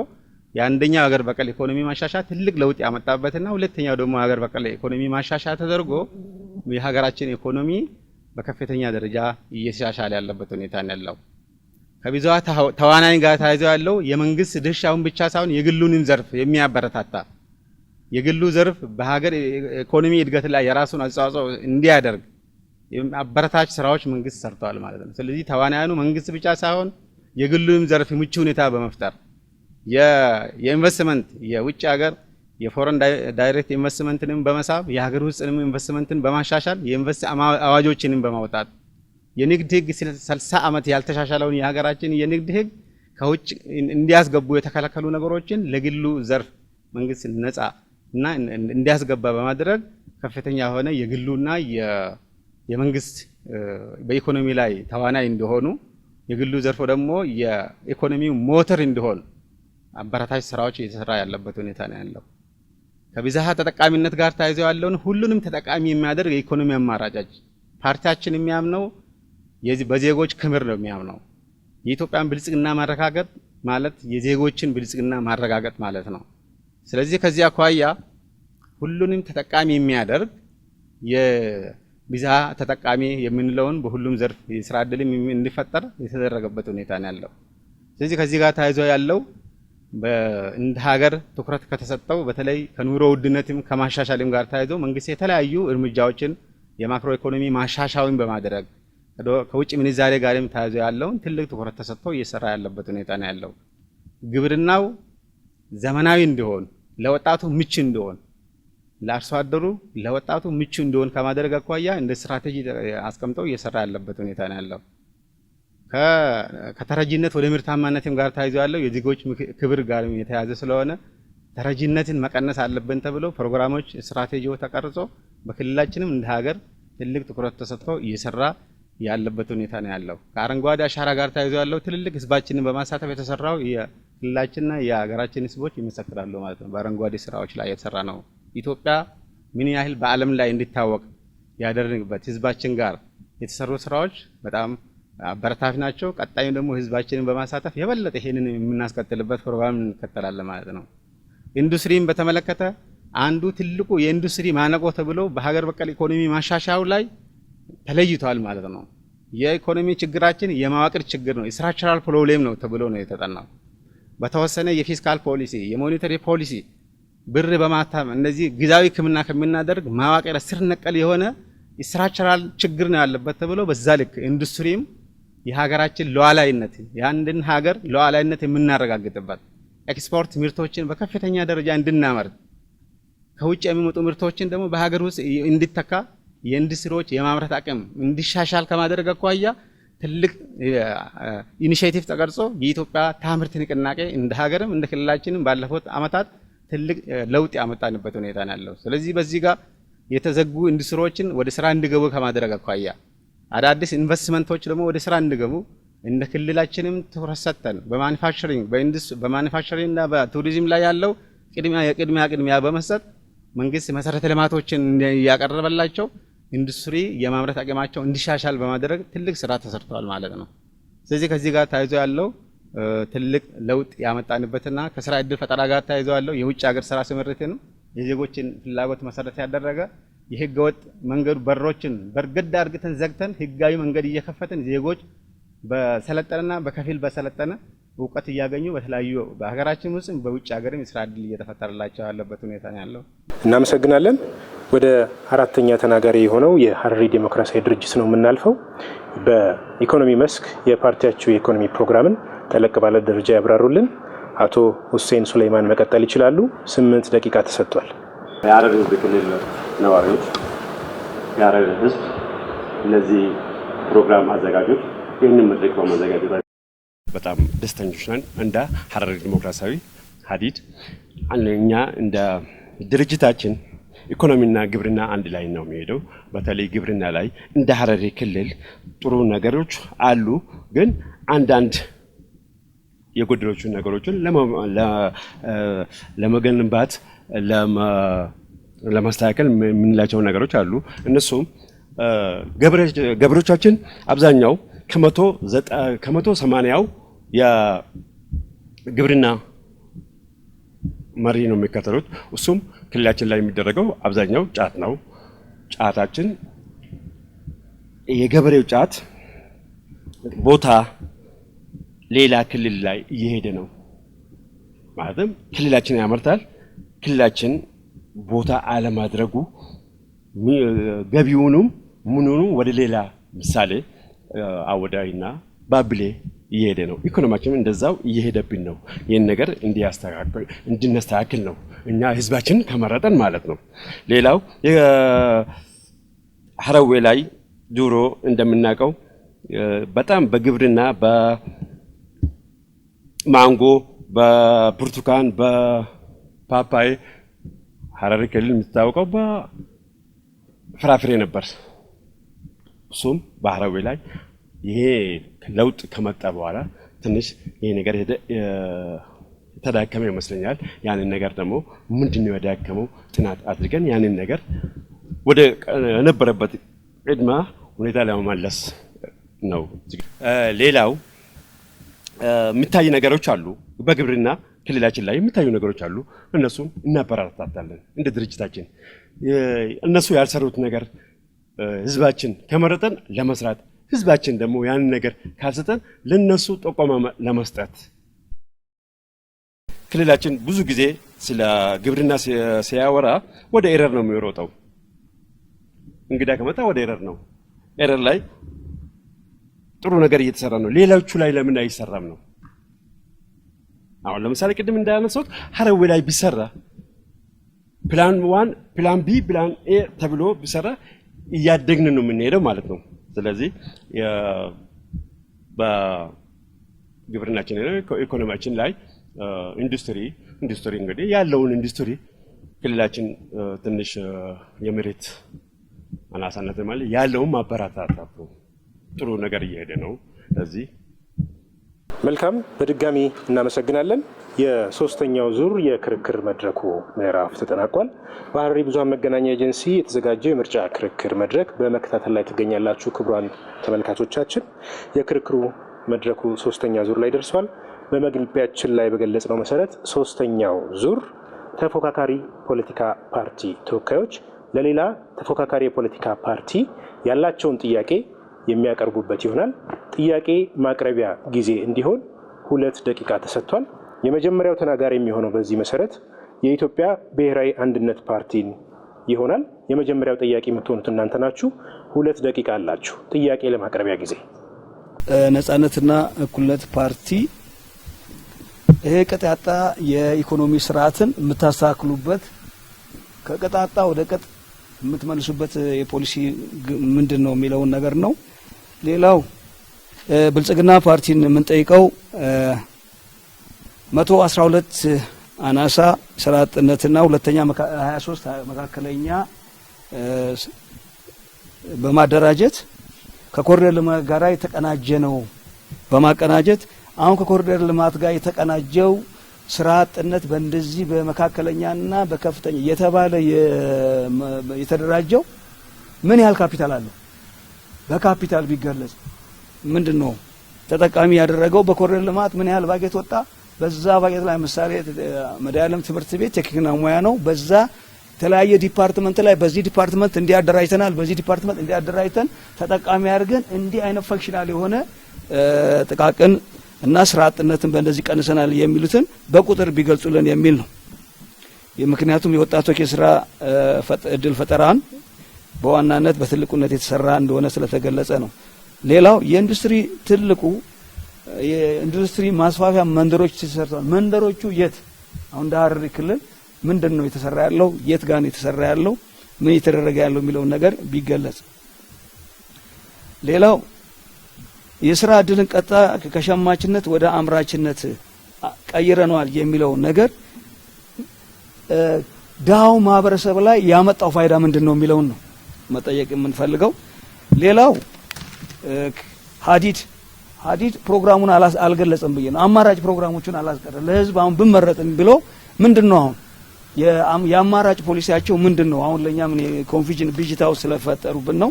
የአንደኛው ሀገር በቀል ኢኮኖሚ ማሻሻያ ትልቅ ለውጥ ያመጣበትና ሁለተኛው ደግሞ ሀገር በቀል ኢኮኖሚ ማሻሻያ ተደርጎ የሀገራችን ኢኮኖሚ በከፍተኛ ደረጃ እየተሻሻለ ያለበት ሁኔታ ነው ያለው። ከብዙ ተዋናይ ጋር ተያይዞ ያለው የመንግስት ድርሻውን ብቻ ሳይሆን የግሉንም ዘርፍ የሚያበረታታ የግሉ ዘርፍ በሀገር ኢኮኖሚ እድገት ላይ የራሱን አስተዋጽኦ እንዲያደርግ አበረታች ስራዎች መንግስት ሰርተዋል ማለት ነው። ስለዚህ ተዋናያኑ መንግስት ብቻ ሳይሆን የግሉንም ዘርፍ ምቹ ሁኔታ በመፍጠር የኢንቨስትመንት የውጭ ሀገር የፎረን ዳይሬክት ኢንቨስትመንትንም በመሳብ የሀገር ውስጥንም ኢንቨስትመንትን በማሻሻል የኢንቨስት አዋጆችንም በማውጣት የንግድ ህግ 60 ዓመት ያልተሻሻለውን የሀገራችን የንግድ ህግ ከውጭ እንዲያስገቡ የተከለከሉ ነገሮችን ለግሉ ዘርፍ መንግስት ነፃ እና እንዲያስገባ በማድረግ ከፍተኛ የሆነ የግሉና የመንግስት በኢኮኖሚ ላይ ተዋናይ እንደሆኑ የግሉ ዘርፍ ደግሞ የኢኮኖሚው ሞተር እንደሆነ አበረታች ስራዎች እየተሰራ ያለበት ሁኔታ ነው ያለው። ከብዝሃ ተጠቃሚነት ጋር ተያይዞ ያለውን ሁሉንም ተጠቃሚ የሚያደርግ የኢኮኖሚ አማራጮች ፓርቲያችን የሚያምነው በዜጎች ክብር ነው የሚያምነው። የኢትዮጵያን ብልጽግና ማረጋገጥ ማለት የዜጎችን ብልጽግና ማረጋገጥ ማለት ነው። ስለዚህ ከዚህ አኳያ ሁሉንም ተጠቃሚ የሚያደርግ የብዝሃ ተጠቃሚ የምንለውን በሁሉም ዘርፍ የስራ ዕድል እንዲፈጠር የተደረገበት ሁኔታ ነው ያለው። ስለዚህ ከዚህ ጋር ተያይዞ ያለው እንደ ሀገር ትኩረት ከተሰጠው በተለይ ከኑሮ ውድነትም ከማሻሻልም ጋር ተያይዞ መንግስት የተለያዩ እርምጃዎችን የማክሮ ኢኮኖሚ ማሻሻያውን በማድረግ ከውጭ ምንዛሬ ጋርም ተያይዞ ያለውን ትልቅ ትኩረት ተሰጥቶ እየሰራ ያለበት ሁኔታ ነው ያለው። ግብርናው ዘመናዊ እንዲሆን ለወጣቱ ምቹ እንዲሆን ለአርሶ አደሩ ለወጣቱ ምቹ እንዲሆን ከማድረግ አኳያ እንደ ስትራቴጂ አስቀምጠው እየሰራ ያለበት ሁኔታ ነው ያለው። ከተረጂነት ወደ ምርታማነትም ጋር ተያይዞ ያለው የዜጎች ክብር ጋር የተያዘ ስለሆነ ተረጂነትን መቀነስ አለብን ተብሎ ፕሮግራሞች ስትራቴጂው ተቀርጾ በክልላችንም እንደ ሀገር ትልቅ ትኩረት ተሰጥቶ እየሰራ ያለበት ሁኔታ ነው ያለው። ከአረንጓዴ አሻራ ጋር ተያይዞ ያለው ትልልቅ ህዝባችንን በማሳተፍ የተሰራው የክልላችንና የሀገራችን ህዝቦች ይመሰክራሉ ማለት ነው። በአረንጓዴ ስራዎች ላይ የተሰራ ነው። ኢትዮጵያ ምን ያህል በዓለም ላይ እንዲታወቅ ያደረግበት ህዝባችን ጋር የተሰሩ ስራዎች በጣም አበረታች ናቸው። ቀጣይም ደግሞ ህዝባችንን በማሳተፍ የበለጠ ይሄንን የምናስቀጥልበት ፕሮግራም እንከተላለን ማለት ነው። ኢንዱስትሪን በተመለከተ አንዱ ትልቁ የኢንዱስትሪ ማነቆ ተብሎ በሀገር በቀል ኢኮኖሚ ማሻሻያው ላይ ተለይቷል ማለት ነው። የኢኮኖሚ ችግራችን የማዋቅር ችግር ነው፣ ስትራክቸራል ፕሮብሌም ነው ተብሎ ነው የተጠናው። በተወሰነ የፊስካል ፖሊሲ የሞኔታሪ ፖሊሲ ብር በማታም እነዚህ ጊዜያዊ ሕክምና ከምናደርግ ማዋቅር ስር ነቀል የሆነ ስትራክቸራል ችግር ነው ያለበት ተብሎ በዛ ልክ ኢንዱስትሪም የሀገራችን ሉዓላዊነት የአንድን ሀገር ሉዓላዊነት የምናረጋግጥበት ኤክስፖርት ምርቶችን በከፍተኛ ደረጃ እንድናመርት ከውጭ የሚመጡ ምርቶችን ደግሞ በሀገር ውስጥ እንዲተካ የኢንዱስትሪዎች የማምረት አቅም እንዲሻሻል ከማድረግ አኳያ ትልቅ ኢኒሼቲቭ ተቀርጾ የኢትዮጵያ ታምርት ንቅናቄ እንደ ሀገርም እንደ ክልላችንም ባለፉት ዓመታት ትልቅ ለውጥ ያመጣንበት ሁኔታ ነው ያለው። ስለዚህ በዚህ ጋር የተዘጉ ኢንዱስትሪዎችን ወደ ስራ እንዲገቡ ከማድረግ አኳያ አዳዲስ ኢንቨስትመንቶች ደግሞ ወደ ስራ እንዲገቡ እንደ ክልላችንም ትኩረት ሰጥተን በማኑፋክቸሪንግ እና በቱሪዝም ላይ ያለው ቅድሚያ በመስጠት መንግስት መሰረተ ልማቶችን ያቀረበላቸው ኢንዱስትሪ የማምረት አቅማቸው እንዲሻሻል በማድረግ ትልቅ ስራ ተሰርቷል ማለት ነው። ስለዚህ ከዚህ ጋር ተያይዞ ያለው ትልቅ ለውጥ ያመጣንበትና ከስራ ዕድል ፈጠራ ጋር ተያይዞ ያለው የውጭ ሀገር ስራ ስምሪትን የዜጎችን ፍላጎት መሰረት ያደረገ የህገወጥ መንገድ በሮችን በርግድ አድርገን ዘግተን ህጋዊ መንገድ እየከፈትን ዜጎች በሰለጠነና በከፊል በሰለጠነ እውቀት እያገኙ በተለያዩ በሀገራችን ውስጥ በውጭ ሀገርም የስራ ዕድል እየተፈጠረላቸው ያለበት ሁኔታ ነው ያለው። እናመሰግናለን። ወደ አራተኛ ተናጋሪ የሆነው የሀረሪ ዴሞክራሲያዊ ድርጅት ነው የምናልፈው። በኢኮኖሚ መስክ የፓርቲያቸው የኢኮኖሚ ፕሮግራምን ጠለቅ ባለ ደረጃ ያብራሩልን አቶ ሁሴን ሱሌማን መቀጠል ይችላሉ። 8 ደቂቃ ተሰጥቷል። የሀረሪ ህዝብ ክልል ነዋሪዎች፣ የሀረሪ ህዝብ፣ እነዚህ ፕሮግራም አዘጋጆች ይህንን መድረክ በማዘጋጀት በጣም ደስተኞች ነን። እንደ ሀረሪ ዴሞክራሲያዊ ሀዲድ እኛ እንደ ድርጅታችን ኢኮኖሚና ግብርና አንድ ላይ ነው የሚሄደው። በተለይ ግብርና ላይ እንደ ሀረሪ ክልል ጥሩ ነገሮች አሉ፣ ግን አንዳንድ የጎደሎቹ ነገሮችን ለመገንባት ለማስተካከል የምንላቸው ነገሮች አሉ። እነሱም ገበሬዎቻችን አብዛኛው ከ180ው የግብርና መሪ ነው የሚከተሉት። እሱም ክልላችን ላይ የሚደረገው አብዛኛው ጫት ነው። ጫታችን የገበሬው ጫት ቦታ ሌላ ክልል ላይ እየሄደ ነው። ማለትም ክልላችን ያመርታል፣ ክልላችን ቦታ አለማድረጉ ገቢውንም ምኑንም ወደ ሌላ ምሳሌ አወዳይና ባብሌ እየሄደ ነው። ኢኮኖሚያችን እንደዛው እየሄደብን ነው። ይህን ነገር እንድናስተካክል ነው እኛ ህዝባችን ከመረጠን ማለት ነው። ሌላው ሀረዌ ላይ ድሮ እንደምናውቀው በጣም በግብርና በማንጎ፣ በብርቱካን፣ በፓፓይ ሀረሪ ክልል የምትታወቀው በፍራፍሬ ነበር። እሱም በሀረዌ ላይ ይሄ ለውጥ ከመጣ በኋላ ትንሽ ይሄ ነገር የተዳከመ ይመስለኛል። ያንን ነገር ደግሞ ምንድነው የዳከመው ጥናት አድርገን ያንን ነገር ወደ ነበረበት ቅድመ ሁኔታ ለመመለስ ነው። ሌላው የሚታይ ነገሮች አሉ፣ በግብርና ክልላችን ላይ የሚታዩ ነገሮች አሉ። እነሱም እናበረታታለን እንደ ድርጅታችን። እነሱ ያልሰሩት ነገር ህዝባችን ከመረጠን ለመስራት፣ ህዝባችን ደግሞ ያንን ነገር ካልሰጠን ለነሱ ጠቆማ ለመስጠት። ክልላችን ብዙ ጊዜ ስለ ግብርና ሲያወራ ወደ ኤረር ነው የሚሮጠው። እንግዳ ከመጣ ወደ ኤረር ነው። ኤረር ላይ ጥሩ ነገር እየተሰራ ነው፣ ሌሎቹ ላይ ለምን አይሰራም ነው። አሁን ለምሳሌ ቅድም እንዳያነሳሁት ሀረዌ ላይ ቢሰራ ፕላን 1 ፕላን ቢ ፕላን ኤ ተብሎ ቢሰራ እያደግን ነው የምንሄደው ማለት ነው። ስለዚህ በግብርናችን ኢኮኖሚያችን ላይ ኢንዱስትሪ እንግዲህ ያለውን ኢንዱስትሪ ክልላችን ትንሽ የመሬት አናሳነት ማለት ያለውን ማበረታታት ጥሩ ነገር እየሄደ ነው። ስለዚህ መልካም፣ በድጋሚ እናመሰግናለን። የሶስተኛው ዙር የክርክር መድረኩ ምዕራፍ ተጠናቋል። በሀረሪ ብዙኃን መገናኛ ኤጀንሲ የተዘጋጀው የምርጫ ክርክር መድረክ በመከታተል ላይ ትገኛላችሁ። ክቡራን ተመልካቾቻችን፣ የክርክሩ መድረኩ ሶስተኛ ዙር ላይ ደርሷል። በመግቢያችን ላይ በገለጽነው መሰረት ሶስተኛው ዙር ተፎካካሪ ፖለቲካ ፓርቲ ተወካዮች ለሌላ ተፎካካሪ የፖለቲካ ፓርቲ ያላቸውን ጥያቄ የሚያቀርቡበት ይሆናል። ጥያቄ ማቅረቢያ ጊዜ እንዲሆን 2 ደቂቃ ተሰጥቷል። የመጀመሪያው ተናጋሪ የሚሆነው በዚህ መሰረት የኢትዮጵያ ብሔራዊ አንድነት ፓርቲን ይሆናል። የመጀመሪያው ጥያቄ የምትሆኑት እናንተ ናችሁ። 2 ደቂቃ አላችሁ ጥያቄ ለማቅረቢያ ጊዜ። ነጻነትና እኩልነት ፓርቲ ይሄ ቀጣጣ የኢኮኖሚ ስርዓትን የምታስተካክሉበት ከቀጣጣ ወደ ቀጥ የምትመልሱበት የፖሊሲ ምንድን ነው የሚለውን ነገር ነው። ሌላው ብልጽግና ፓርቲን የምንጠይቀው 112 አናሳ ስራ አጥነትና ሁለተኛ 23 መካከለኛ በማደራጀት ከኮሪደር ልማት ጋር የተቀናጀ ነው በማቀናጀት አሁን ከኮሪደር ልማት ጋር የተቀናጀው ስራ አጥነት በእንደዚህ በመካከለኛና በከፍተኛ የተባለ የተደራጀው ምን ያህል ካፒታል አለው? በካፒታል ቢገለጽ ምንድነው ተጠቃሚ ያደረገው? በኮሪደር ልማት ምን ያህል ባጀት ወጣ? በዛ ባጀት ላይ ምሳሌ መድኃኔዓለም ትምህርት ቤት ቴክኒክና ሙያ ነው። በዛ የተለያየ ዲፓርትመንት ላይ በዚህ ዲፓርትመንት እንዲያደራጅተናል፣ በዚህ ዲፓርትመንት እንዲያደራጅተን ተጠቃሚ አድርገን እንዲህ አይነት ፈንክሽናል የሆነ ጥቃቅን እና ስራ አጥነትን በእንደዚህ ቀንሰናል የሚሉትን በቁጥር ቢገልጹልን የሚል ነው። ምክንያቱም የወጣቶች የስራ እድል ፈጠራን በዋናነት በትልቁነት የተሰራ እንደሆነ ስለተገለጸ ነው። ሌላው የኢንዱስትሪ ትልቁ የኢንዱስትሪ ማስፋፊያ መንደሮች ተሰርተዋል። መንደሮቹ የት አሁን እንደ ሀረሪ ክልል ምንድነው የተሰራ ያለው? የት ጋር ነው የተሰራ ያለው? ምን እየተደረገ ያለው የሚለውን ነገር ቢገለጽ። ሌላው የስራ እድልን ቀጣ ከሸማችነት ወደ አምራችነት ቀይረናል የሚለው ነገር ድሃው ማህበረሰብ ላይ ያመጣው ፋይዳ ምንድነው የሚለውን ነው መጠየቅ የምንፈልገው። ሌላው ሀዲድ ፕሮግራሙን አልገለጸም ብዬ ነው። አማራጭ ፕሮግራሞችን አላስቀረ ለህዝብ አሁን ብመረጥን ብሎ ምንድነው አሁን የአማራጭ ፖሊሲያቸው ምንድነው? አሁን ለኛ ምን ኮንፊዥን ብዥታው ስለፈጠሩብን ነው።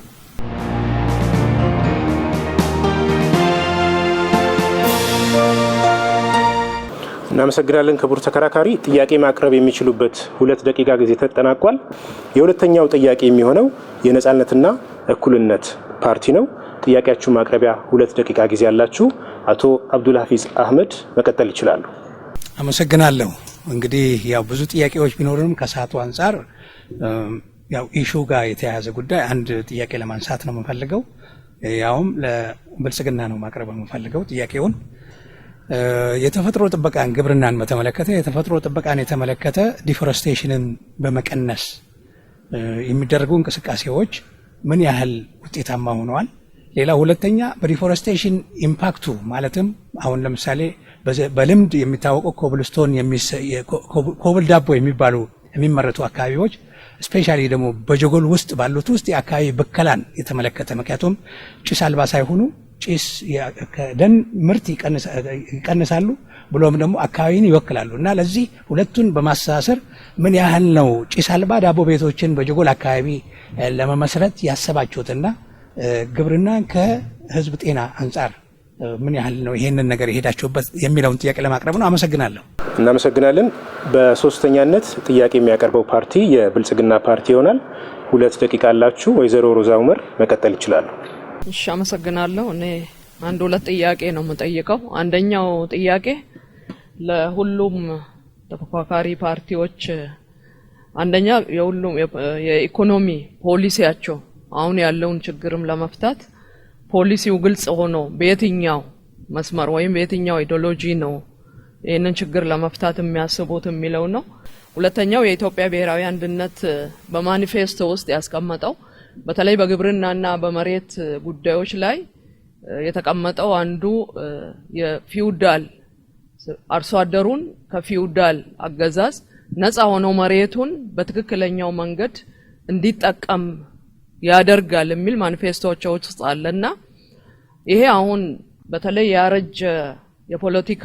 እናመሰግናለን ክቡር ተከራካሪ። ጥያቄ ማቅረብ የሚችሉበት 2 ደቂቃ ጊዜ ተጠናቋል። የሁለተኛው ጥያቄ የሚሆነው የነጻነትና እኩልነት ፓርቲ ነው። ጥያቄያችሁ ማቅረቢያ 2 ደቂቃ ጊዜ ያላችሁ። አቶ አብዱል ሀፊዝ አህመድ መቀጠል ይችላሉ። አመሰግናለሁ። እንግዲህ ያው ብዙ ጥያቄዎች ቢኖርንም ከሰዓቱ አንፃር ያው ኢሹ ጋር የተያያዘ ጉዳይ አንድ ጥያቄ ለማንሳት ነው የምፈልገው። ያውም ለብልጽግና ነው ማቅረብ የምፈልገው ጥያቄውን። የተፈጥሮ ጥበቃን ግብርናን በተመለከተ የተፈጥሮ ጥበቃን የተመለከተ ዲፎረስቴሽንን በመቀነስ የሚደረጉ እንቅስቃሴዎች ምን ያህል ውጤታማ ሆነዋል? ሌላ ሁለተኛ በዲፎረስቴሽን ኢምፓክቱ ማለትም አሁን ለምሳሌ በልምድ የሚታወቀው ኮብልስቶን ኮብል ዳቦ የሚባሉ የሚመረቱ አካባቢዎች ስፔሻሊ ደግሞ በጀጎል ውስጥ ባሉት ውስጥ የአካባቢ ብከላን የተመለከተ ምክንያቱም ጭስ አልባ ሳይሆኑ ጭስ ከደን ምርት ይቀንሳሉ ብሎም ደግሞ አካባቢን ይወክላሉ እና ለዚህ ሁለቱን በማስተሳሰር ምን ያህል ነው ጭስ አልባ ዳቦ ቤቶችን በጀጎል አካባቢ ለመመስረት ያሰባችሁትና ግብርናን ከህዝብ ጤና አንጻር ምን ያህል ነው ይሄንን ነገር የሄዳችሁበት የሚለውን ጥያቄ ለማቅረብ ነው። አመሰግናለሁ። እናመሰግናለን። በሶስተኛነት ጥያቄ የሚያቀርበው ፓርቲ የብልጽግና ፓርቲ ይሆናል። 2 ደቂቃ አላችሁ። ወይዘሮ ሮዛ ኡመር መቀጠል ይችላሉ። እሺ አመሰግናለሁ። እኔ 2 ጥያቄ ነው የምጠይቀው። አንደኛው ጥያቄ ለሁሉም ተፎካካሪ ፓርቲዎች አንደኛ የሁሉም የኢኮኖሚ ፖሊሲያቸው አሁን ያለውን ችግርም ለመፍታት ፖሊሲው ግልጽ ሆኖ በየትኛው መስመር ወይም በየትኛው ኢዲዮሎጂ ነው ይህንን ችግር ለመፍታት የሚያስቡት የሚለው ነው። ሁለተኛው የኢትዮጵያ ብሔራዊ አንድነት በማኒፌስቶ ውስጥ ያስቀመጠው በተለይ በግብርናና በመሬት ጉዳዮች ላይ የተቀመጠው አንዱ የፊውዳል አርሶ አደሩን ከፊውዳል አገዛዝ ነፃ ሆኖ መሬቱን በትክክለኛው መንገድ እንዲጠቀም ያደርጋል የሚል ማኒፌስቶዎች ውስጥ አለና ይሄ አሁን በተለይ ያረጀ የፖለቲካ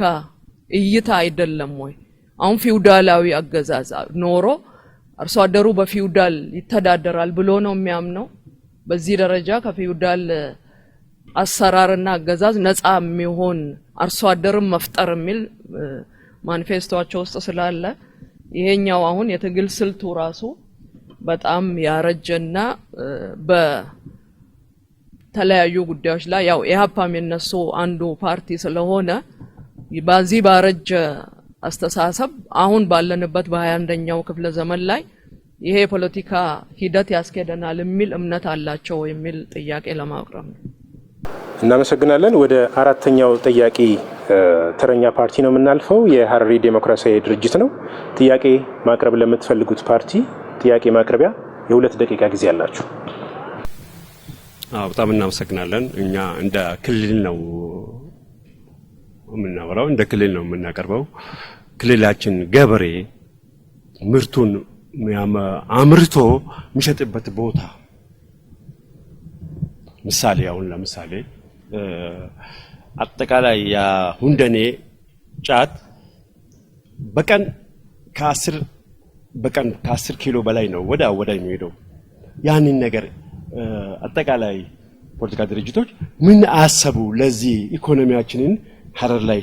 እይታ አይደለም ወይ? አሁን ፊውዳላዊ አገዛዝ ኖሮ አርሶ አደሩ በፊውዳል ይተዳደራል ብሎ ነው የሚያምነው። በዚህ ደረጃ ከፊውዳል አሰራርና አገዛዝ ነፃ የሚሆን አርሶ አደርን መፍጠር የሚል ማኒፌስቶቸው ውስጥ ስላለ ይሄኛው አሁን የትግል ስልቱ ራሱ በጣም ያረጀና በተለያዩ ጉዳዮች ላይ ያው ኢህአፓም የነሱ አንዱ ፓርቲ ስለሆነ በዚህ ባረጀ አስተሳሰብ አሁን ባለንበት በ21ኛው ክፍለ ዘመን ላይ ይሄ የፖለቲካ ሂደት ያስኬደናል የሚል እምነት አላቸው የሚል ጥያቄ ለማቅረብ ነው። እናመሰግናለን። ወደ 4ኛው ጥያቄ ተረኛ ፓርቲ ነው የምናልፈው። የሀረሪ ዴሞክራሲያዊ ድርጅት ነው። ጥያቄ ማቅረብ ለምትፈልጉት ፓርቲ ጥያቄ ማቅረቢያ የ2 ደቂቃ ጊዜ አላችሁ። በጣም እናመሰግናለን። እኛ እንደ ክልል ነው የምናወራው፣ እንደ ክልል ነው የምናቀርበው። ክልላችን ገበሬ ምርቱን አምርቶ የሚሸጥበት ቦታ ምሳሌ አሁን ለምሳሌ አጠቃላይ የሁንደኔ ጫት በቀን ከ10 ኪሎ በላይ ነው ወደ የሚሄደው። ያንን ነገር አጠቃላይ ፖለቲካ ድርጅቶች ምን አሰቡ ለዚህ ኢኮኖሚያችንን ሀረር ላይ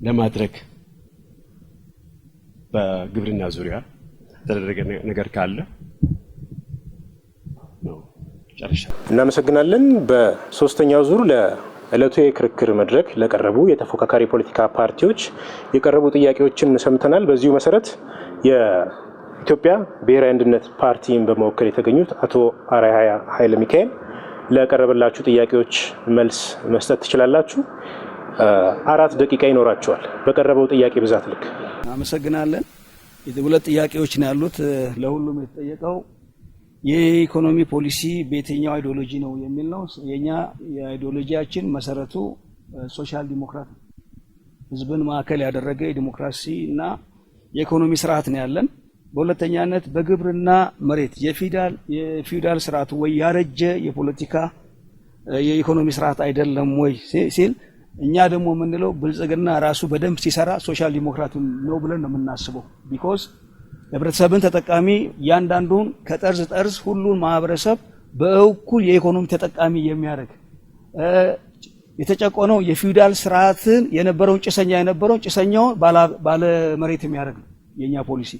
ለማድረግ በግብርና ዙሪያ ተደረገ ነገር ካለ ነው ጨርሻለሁ። እናመሰግናለን። በሶስተኛው ዙር ለዕለቱ የክርክር መድረክ ለቀረቡ የተፎካካሪ ፖለቲካ ፓርቲዎች የቀረቡ ጥያቄዎችን ሰምተናል። በዚሁ መሰረት የኢትዮጵያ ብሔራዊ አንድነት ፓርቲን በመወከል የተገኙት አቶ አርአያ ኃይለ ሚካኤል ለቀረበላችሁ ጥያቄዎች መልስ መስጠት ትችላላችሁ። 4 ደቂቃ ይኖራቸዋል። በቀረበው ጥያቄ ብዛት ልክ አመሰግናለን። 2 ጥያቄዎች ነው ያሉት። ለሁሉም የተጠየቀው የኢኮኖሚ ፖሊሲ በየትኛው አይዲዮሎጂ ነው የሚል ነው። የኛ የአይዲዮሎጂያችን መሰረቱ ሶሻል ዲሞክራት ህዝብን ማዕከል ያደረገ የዲሞክራሲ እና የኢኮኖሚ ስርዓት ነው ያለን። በሁለተኛነት በግብርና መሬት የፊውዳል ስርዓቱ ወይ ያረጀ የፖለቲካ የኢኮኖሚ ስርዓት አይደለም ወይ ሲል እኛ ደግሞ የምንለው ብልጽግና ራሱ በደንብ ሲሰራ ሶሻል ዲሞክራት ነው ብለን ነው የምናስበው። ቢኮዝ ህብረተሰብን ተጠቃሚ ያንዳንዱን ከጠርዝ ጠርዝ ሁሉን ማህበረሰብ በእኩል የኢኮኖሚ ተጠቃሚ የሚያደርግ የተጨቆነው የፊውዳል ስርዓትን የነበረውን ጭሰኛውን ባለ መሬት የሚያደርግ ነው የኛ ፖሊሲ።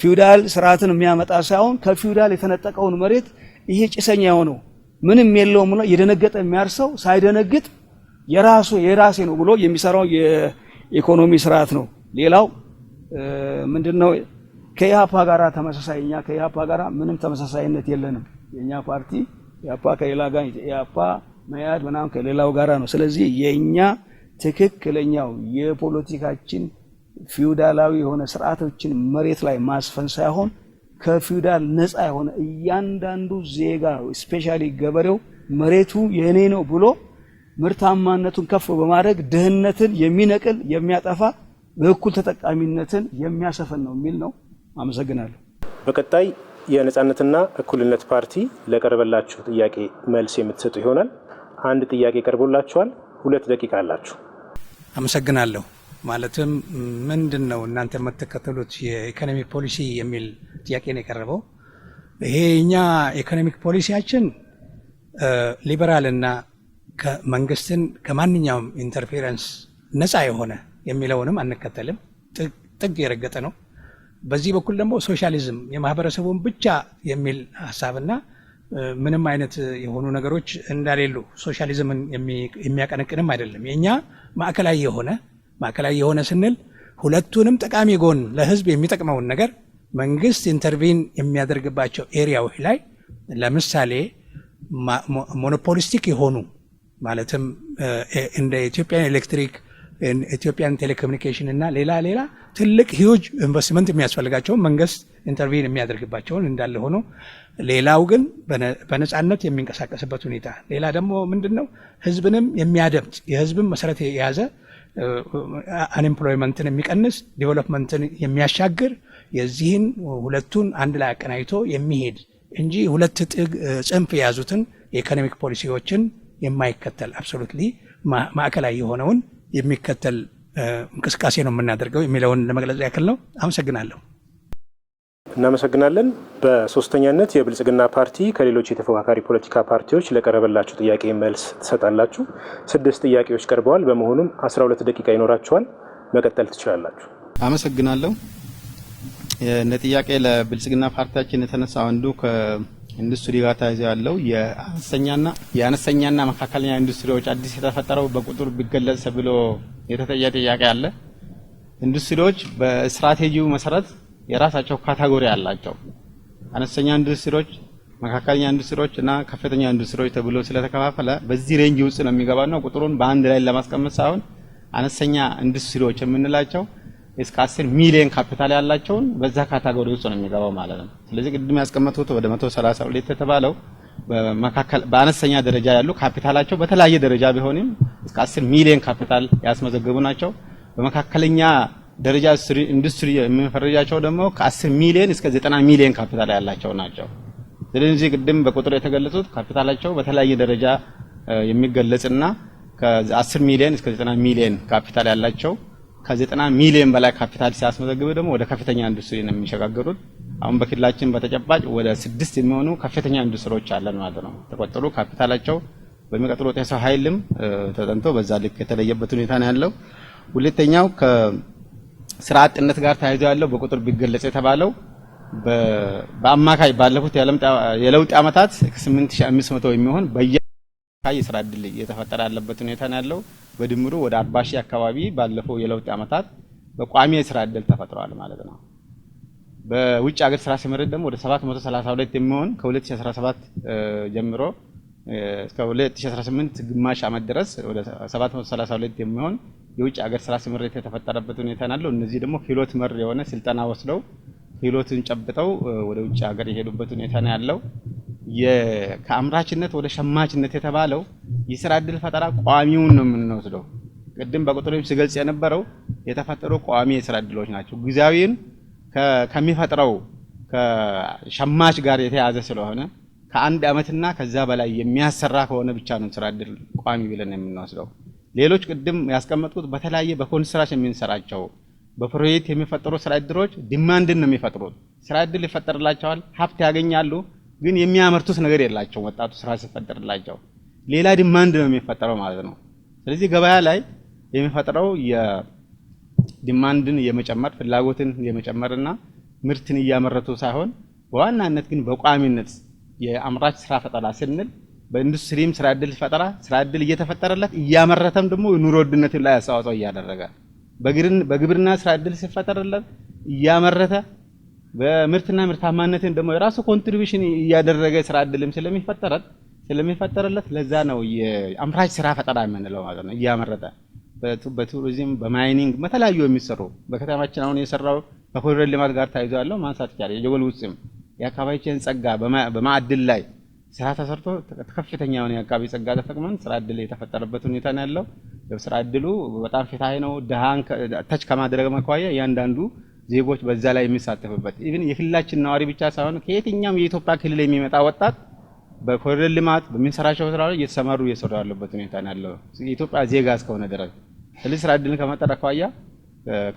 ፊውዳል ስርዓትን የሚያመጣ ሳይሆን ከፊውዳል የተነጠቀውን መሬት ይሄ ጭሰኛ የሆነው ምንም የለውም ብሎ የደነገጠ የሚያርሰው ሳይደነግጥ የራሴ ነው ብሎ የሚሰራው የኢኮኖሚ ስርዓት ነው። ሌላው ምንድነው ከኢህአፓ ጋራ ተመሳሳይ እኛ ከኢህአፓ ጋራ ምንም ተመሳሳይነት የለንም። የኛ ፓርቲ ኢህአፓ ከሌላ ጋር ኢህአፓ መያድ ምናምን ከሌላው ጋራ ነው። ስለዚህ የኛ ትክክለኛው የፖለቲካችን ፊውዳላዊ የሆነ ስርዓቶችን መሬት ላይ ማስፈን ሳይሆን ከፊውዳል ነፃ የሆነ እያንዳንዱ ዜጋ ስፔሻሊ ገበሬው መሬቱ የኔ ነው ብሎ ምርታማነቱን ከፍ በማድረግ ድህነትን የሚነቅል የሚያጠፋ በእኩል ተጠቃሚነትን የሚያሰፍን ነው የሚል ነው። አመሰግናለሁ። በቀጣይ የነጻነትና እኩልነት ፓርቲ ለቀረበላችሁ ጥያቄ መልስ የምትሰጡ ይሆናል። አንድ ጥያቄ ቀርቦላችኋል። 2 ደቂቃ አላችሁ። አመሰግናለሁ። ማለትም ምንድነው እናንተ የምትከተሉት የኢኮኖሚ ፖሊሲ የሚል ጥያቄ ነው የቀረበው። ይሄ እኛ ኢኮኖሚክ ፖሊሲያችን ሊበራልና ከመንግስትን ከማንኛውም ኢንተርፌረንስ ነፃ የሆነ የሚለውንም አንከተልም። ጥግ የረገጠ ነው። በዚህ በኩል ደግሞ ሶሻሊዝም የማህበረሰቡን ብቻ የሚል ሀሳብና ምንም አይነት የሆኑ ነገሮች እንዳሌሉ ሶሻሊዝምን የሚያቀነቅንም አይደለም። የኛ ማዕከላዊ የሆነ ስንል ሁለቱንም ጠቃሚ ጎን ለህዝብ የሚጠቅመውን ነገር መንግስት ኢንተርቪን የሚያደርግባቸው ኤሪያዎች ላይ ለምሳሌ ሞኖፖሊስቲክ የሆኑ ማለትም እንደ ኢትዮጵያን ኤሌክትሪክ፣ ኢትዮጵያን ቴሌኮሙኒኬሽን እና ሌላ ትልቅ ሂውጅ ኢንቨስትመንት የሚያስፈልጋቸው መንግስት ኢንተርቪን የሚያደርግባቸውን እንዳለ ሆኖ ሌላው ግን በነጻነት የሚንቀሳቀስበት ሁኔታ፣ ሌላ ደግሞ ምንድነው ህዝብንም የሚያደምጥ የህዝብን መሰረት የያዘ አንኤምፕሎይመንትን የሚቀንስ ዲቨሎፕመንትን የሚያሻግር የዚህን ሁለቱን አንድ ላይ አቀናይቶ የሚሄድ እንጂ ሁለት ጽንፍ የያዙትን የኢኮኖሚክ ፖሊሲዎችን የማይከተል አብሶሉትሊ ማዕከላዊ የሆነውን የሚከተል እንቅስቃሴ ነው የምናደርገው የሚለውን ለመግለጽ ያክል ነው። አመሰግናለሁ። እናመሰግናለን። በሶስተኛነት የብልጽግና ፓርቲ ከሌሎች የተፎካካሪ ፖለቲካ ፓርቲዎች ለቀረበላችሁ ጥያቄ መልስ ትሰጣላችሁ። 6 ጥያቄዎች ቀርበዋል። በመሆኑም 12 ደቂቃ ይኖራችኋል። መቀጠል ትችላላችሁ። አመሰግናለሁ። እንደ ጥያቄ ለብልጽግና ፓርቲያችን የተነሳው አንዱ ከኢንዱስትሪ ጋር ተያይዞ ያለው የአነስተኛና መካከለኛ ኢንዱስትሪዎች አዲስ የተፈጠረው በቁጥር ቢገለጽ ብሎ የተጠየቀ ጥያቄ አለ። ኢንዱስትሪዎች በስትራቴጂው መሰረት የራሳቸው ካታጎሪ አላቸው። አነስተኛ ኢንዱስትሪዎች፣ መካከለኛ ኢንዱስትሪዎች እና ከፍተኛ ኢንዱስትሪዎች ተብሎ ስለተከፋፈለ በዚህ ሬንጅ ውስጥ ነው የሚገባው። ቁጥሩን በአንድ ላይ ለማስቀመጥ ሳይሆን አነስተኛ ኢንዱስትሪዎች የምንላቸው እስከ 10 ሚሊዮን ካፒታል ያላቸውን በዛ ካታጎሪ ውስጥ ነው የሚገባው ማለት ነው። ስለዚህ ቅድም ያስቀመጡት ወደ 132 የተባለው በአነስተኛ ደረጃ ያሉ ካፒታላቸው በተለያየ ደረጃ ቢሆንም እስከ 10 ሚሊዮን ካፒታል ያስመዘገቡ ናቸው። በመካከለኛ ደረጃ ኢንዱስትሪ የምንፈርጃቸው ደግሞ ከ10 ሚሊዮን እስከ 90 ሚሊዮን ካፒታል ያላቸው ናቸው። ስለዚህ ቅድም በቁጥር የተገለጹት ካፒታላቸው በተለያየ ደረጃ የሚገለጽና ከ10 ሚሊዮን እስከ 90 ሚሊዮን ካፒታል ያላቸው ከ90 ሚሊዮን በላይ ካፒታል ሲያስመዘግቡ ደግሞ ወደ ከፍተኛ ኢንዱስትሪ ነው የሚሸጋገሩት። አሁን በክልላችን በተጨባጭ ወደ 6 የሚሆኑ ከፍተኛ ኢንዱስትሪዎች አለን ማለት ነው። ተቆጥሮ ካፒታላቸው በሚቀጥለው የሰው ኃይልም ተጠንቶ በዛ ልክ የተለየበት ሁኔታ ነው ያለው። ሁለተኛው ከስራ አጥነት ጋር ተያይዞ ያለው በቁጥር ቢገለጽ የተባለው በአማካይ ባለፉት የለውጥ ዓመታት 8500 የሚሆን በየአካባቢ የስራ ዕድል እየተፈጠረ ያለበት ሁኔታ ነው ያለው። በድምሩ ወደ 40,000 አካባቢ ባለፈው የለውጥ ዓመታት በቋሚ የስራ ዕድል ተፈጥሯል ማለት ነው። በውጭ ሀገር ስራ ሲመረጥ ደግሞ ወደ 732 የሚሆን ከ2017 ጀምሮ እስከ 2018 ግማሽ ዓመት ድረስ ወደ 732 የሚሆን የውጭ ሀገር ስራ ሲመረጥ የተፈጠረበት ሁኔታ ነው። እነዚህ ደግሞ ክህሎት መር የሆነ ስልጠና ወስደው ክህሎትን ጨብጠው ወደ ውጭ ሀገር የሄዱበት ሁኔታ ነው ያለው። ከአምራችነት ወደ ሸማችነት የተባለው የስራ ዕድል ፈጠራ ቋሚውን ነው የምንወስደው። ቅድም በቁጥሮች ሲገልጽ የነበረው የተፈጠሩ ቋሚ የስራ ዕድሎች ናቸው። ጊዜያዊን ከሚፈጥረው ከሸማች ጋር የተያዘ ስለሆነ ከአንድ አመትና ከዛ በላይ የሚያሰራ ከሆነ ብቻ ነው ስራ እድል ቋሚ ብለን የምንወስደው። ሌሎች ቅድም ያስቀመጥኩት በተለያየ በኮንስትራክሽን የምንሰራቸው በፕሮጀክት የሚፈጠሩ ስራ እድሎች ዲማንድን ነው የሚፈጥሩት። ስራ እድል ይፈጠርላቸዋል፣ ሀብት ያገኛሉ፣ ግን የሚያመርቱት ነገር የላቸው። ወጣቱ ስራ ሲፈጠርላቸው ሌላ ዲማንድ ነው የሚፈጠረው ማለት ነው። ስለዚህ ገበያ ላይ የሚፈጠረው የዲማንድን የመጨመር ፍላጎትን የመጨመርና ምርትን እያመረቱ ሳይሆን በዋናነት ግን በቋሚነት የአምራች ስራ ፈጠራ ስንል በኢንዱስትሪም ስራ እድል ፈጠራ ስራ እድል እየተፈጠረለት እያመረተም ደግሞ ኑሮ ውድነትን ላይ አስተዋጽኦ እያደረገ በግብርና ስራ እድል ሲፈጠርለት እያመረተ በምርትና ምርታማነትን ደግሞ የራሱ ኮንትሪቢዩሽን እያደረገ ስራ እድልም ስለሚፈጠርለት ለዛ ነው የአምራች ስራ ፈጠራ የምንለው ማለት ነው። እያመረተ በቱሪዝም በማይኒንግ በተለያዩ የሚሰሩ በከተማችን አሁን የሰራው ከኮሪደር ልማት ጋር ተያይዞ ያለው ማንሳት ይቻላል። የጀጎል ውስጥም የአካባቢችን ጸጋ በማዕድን ላይ ስራ ተሰርቶ ከፍተኛ የሆነ የአካባቢ ጸጋ ተጠቅመን ስራ እድል የተፈጠረበት ሁኔታ ነው ያለው። ስራ እድሉ በጣም ፍትሃዊ ነው። ደሃን ተች ከማድረግ መኳያ እያንዳንዱ ዜጎች በዛ ላይ የሚሳተፍበት ኢቭን የክልላችን ነዋሪ ብቻ ሳይሆን ከየትኛውም የኢትዮጵያ ክልል የሚመጣ ወጣት በኮሪደር ልማት በሚሰራቸው ስራዎች እየተሰማሩ እየሰሩ ያለበት ሁኔታ ነው ያለው የኢትዮጵያ ዜጋ እስከሆነ ድረስ። ስለዚህ ስራ እድልን ከመፍጠር አኳያ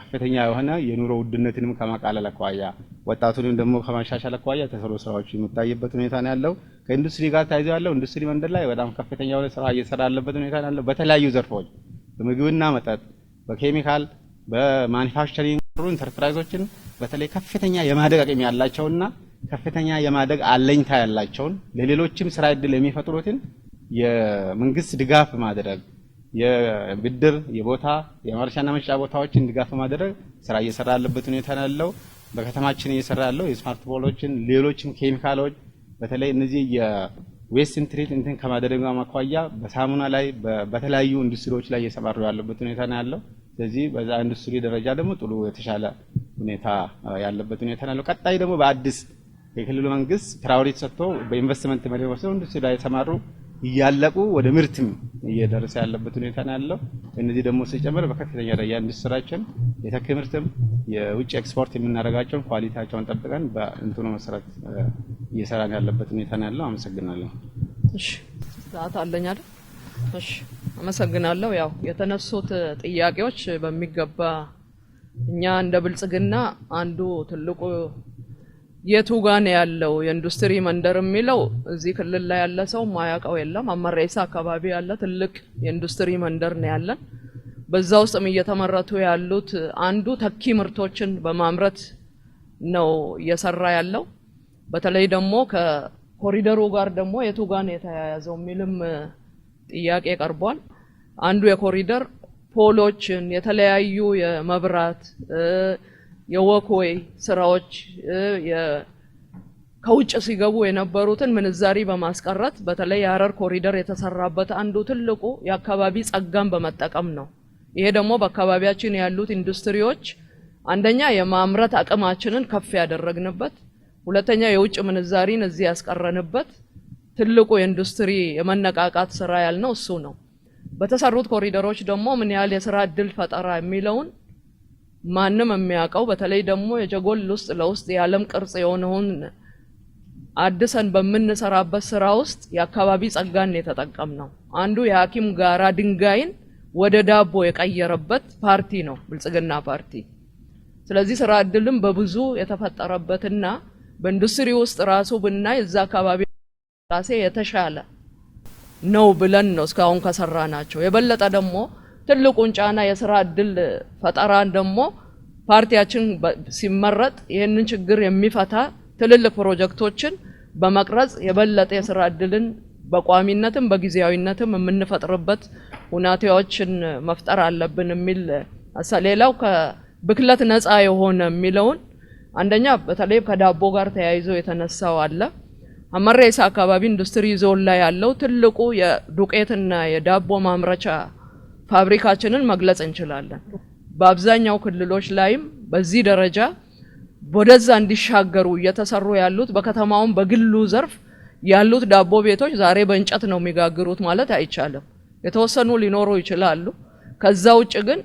ከፍተኛ የሆነ የኑሮ ውድነትንም ከማቃለል አኳያ ወጣቱንም ደግሞ ከማሻሻል አኳያ ተሰሩ ስራዎች የሚታይበት ሁኔታ ነው ያለው። ከኢንዱስትሪ ጋር ተያይዞ ያለው ኢንዱስትሪ መንደር ላይ በጣም ከፍተኛ የሆነ ስራ እየሰራ ያለበት ሁኔታ ነው ያለው። በተለያዩ ዘርፎች በምግብና መጠጥ፣ በኬሚካል፣ በማኒፋክቸሪንግ ኢንተርፕራይዞችን በተለይ ከፍተኛ የማደግ አቅም ያላቸውና ከፍተኛ የማደግ አለኝታ ያላቸውን ለሌሎችም ስራ እድል የሚፈጥሩትን የመንግስት ድጋፍ ማድረግ የብድር የቦታ የማርሻና መሸጫ ቦታዎችን ድጋፍ ማድረግ ስራ እየሰራ ያለበት ሁኔታ ነው ያለው። በከተማችን እየሰራ ያለው የስማርት ፖሎችን ሌሎችም ኬሚካሎች በተለይ እነዚህ የዌስት ትሪት እንትን ከማድረግ አኳያ በሳሙና ላይ በተለያዩ ኢንዱስትሪዎች ላይ እየሰማሩ ያለበት ሁኔታ ነው ያለው። ስለዚህ በዛ ኢንዱስትሪ ደረጃ ደግሞ ጥሩ የተሻለ ሁኔታ ያለበት ሁኔታ ነው ያለው። ቀጣይ ደግሞ በአዲስ የክልሉ መንግስት ፕራዮሪቲ ሰጥቶ በኢንቨስትመንት መሪ ወስደው ኢንዱስትሪ ላይ የተሰማሩ እያለቁ ወደ ምርትም እየደረሰ ያለበት ሁኔታ ነው ያለው። እነዚህ ደግሞ ሲጨመር በከፍተኛ ደረጃ ኢንዱስትሪያችን የተኪ ምርትም የውጭ ኤክስፖርት የምናደርጋቸውን ኳሊቲያቸውን ጠብቀን በእንትኑ መሰረት እየሰራን ያለበት ሁኔታ ነው ያለው። አመሰግናለሁ። እሺ ሰዓት አለኝ አይደል? እሺ አመሰግናለሁ። ያው የተነሱት ጥያቄዎች በሚገባ እኛ እንደ ብልጽግና አንዱ ትልቁ የቱ ጋር ነው ያለው የኢንዱስትሪ መንደር የሚለው እዚህ ክልል ላይ ያለ ሰው ማያውቀው የለም። አመሬሳ አካባቢ ያለ ትልቅ የኢንዱስትሪ መንደር ነው ያለን። በዛ ውስጥም እየተመረቱ ያሉት አንዱ ተኪ ምርቶችን በማምረት ነው እየሰራ ያለው። በተለይ ደግሞ ከኮሪደሩ ጋር ደግሞ የቱ ጋር ነው የተያያዘው የሚልም ጥያቄ ቀርቧል። አንዱ የኮሪደር ፖሎችን የተለያዩ የመብራት የወክዌይ ስራዎች ከውጭ ሲገቡ የነበሩትን ምንዛሪ በማስቀረት በተለይ የሐረር ኮሪደር የተሰራበት አንዱ ትልቁ የአካባቢ ጸጋን በመጠቀም ነው። ይሄ ደግሞ በአካባቢያችን ያሉት ኢንዱስትሪዎች አንደኛ የማምረት አቅማችንን ከፍ ያደረግንበት፣ ሁለተኛ የውጭ ምንዛሪን እዚህ ያስቀረንበት ትልቁ የኢንዱስትሪ የመነቃቃት ስራ ያልነው እሱ ነው። በተሰሩት ኮሪደሮች ደግሞ ምን ያህል የስራ እድል ፈጠራ የሚለውን ማንም የሚያውቀው በተለይ ደግሞ የጀጎል ውስጥ ለውስጥ የዓለም ቅርጽ የሆነውን አድሰን በምንሰራበት ስራ ውስጥ የአካባቢ ጸጋን የተጠቀምነው አንዱ የሐኪም ጋራ ድንጋይን ወደ ዳቦ የቀየረበት ፓርቲ ነው ብልጽግና ፓርቲ። ስለዚህ ስራ እድልም በብዙ የተፈጠረበትና በኢንዱስትሪ ውስጥ ራሱ ብናይ እዛ አካባቢ ራሴ የተሻለ ነው ብለን ነው እስካሁን ከሰራናቸው። የበለጠ ደግሞ ትልቁን ጫና የስራ እድል ፈጠራን ደግሞ ፓርቲያችን ሲመረጥ ይሄንን ችግር የሚፈታ ትልልቅ ፕሮጀክቶችን በመቅረጽ የበለጠ የስራ እድልን በቋሚነትም በጊዜያዊነትም የምንፈጥርበት ሁኔታዎችን መፍጠር አለብን የሚል ሌላው ከብክለት ነፃ የሆነ የሚለውን አንደኛ በተለይ ከዳቦ ጋር ተያይዞ የተነሳው አለ። አመሬሳ አካባቢ ኢንዱስትሪ ዞን ላይ ያለው ትልቁ የዱቄትና የዳቦ ማምረቻ ፋብሪካችንን መግለጽ እንችላለን። በአብዛኛው ክልሎች ላይም በዚህ ደረጃ ወደዛ እንዲሻገሩ እየተሰሩ ያሉት በከተማውም በግሉ ዘርፍ ያሉት ዳቦ ቤቶች ዛሬ በእንጨት ነው የሚጋግሩት ማለት አይቻልም። የተወሰኑ ሊኖሩ ይችላሉ። ከዛ ውጭ ግን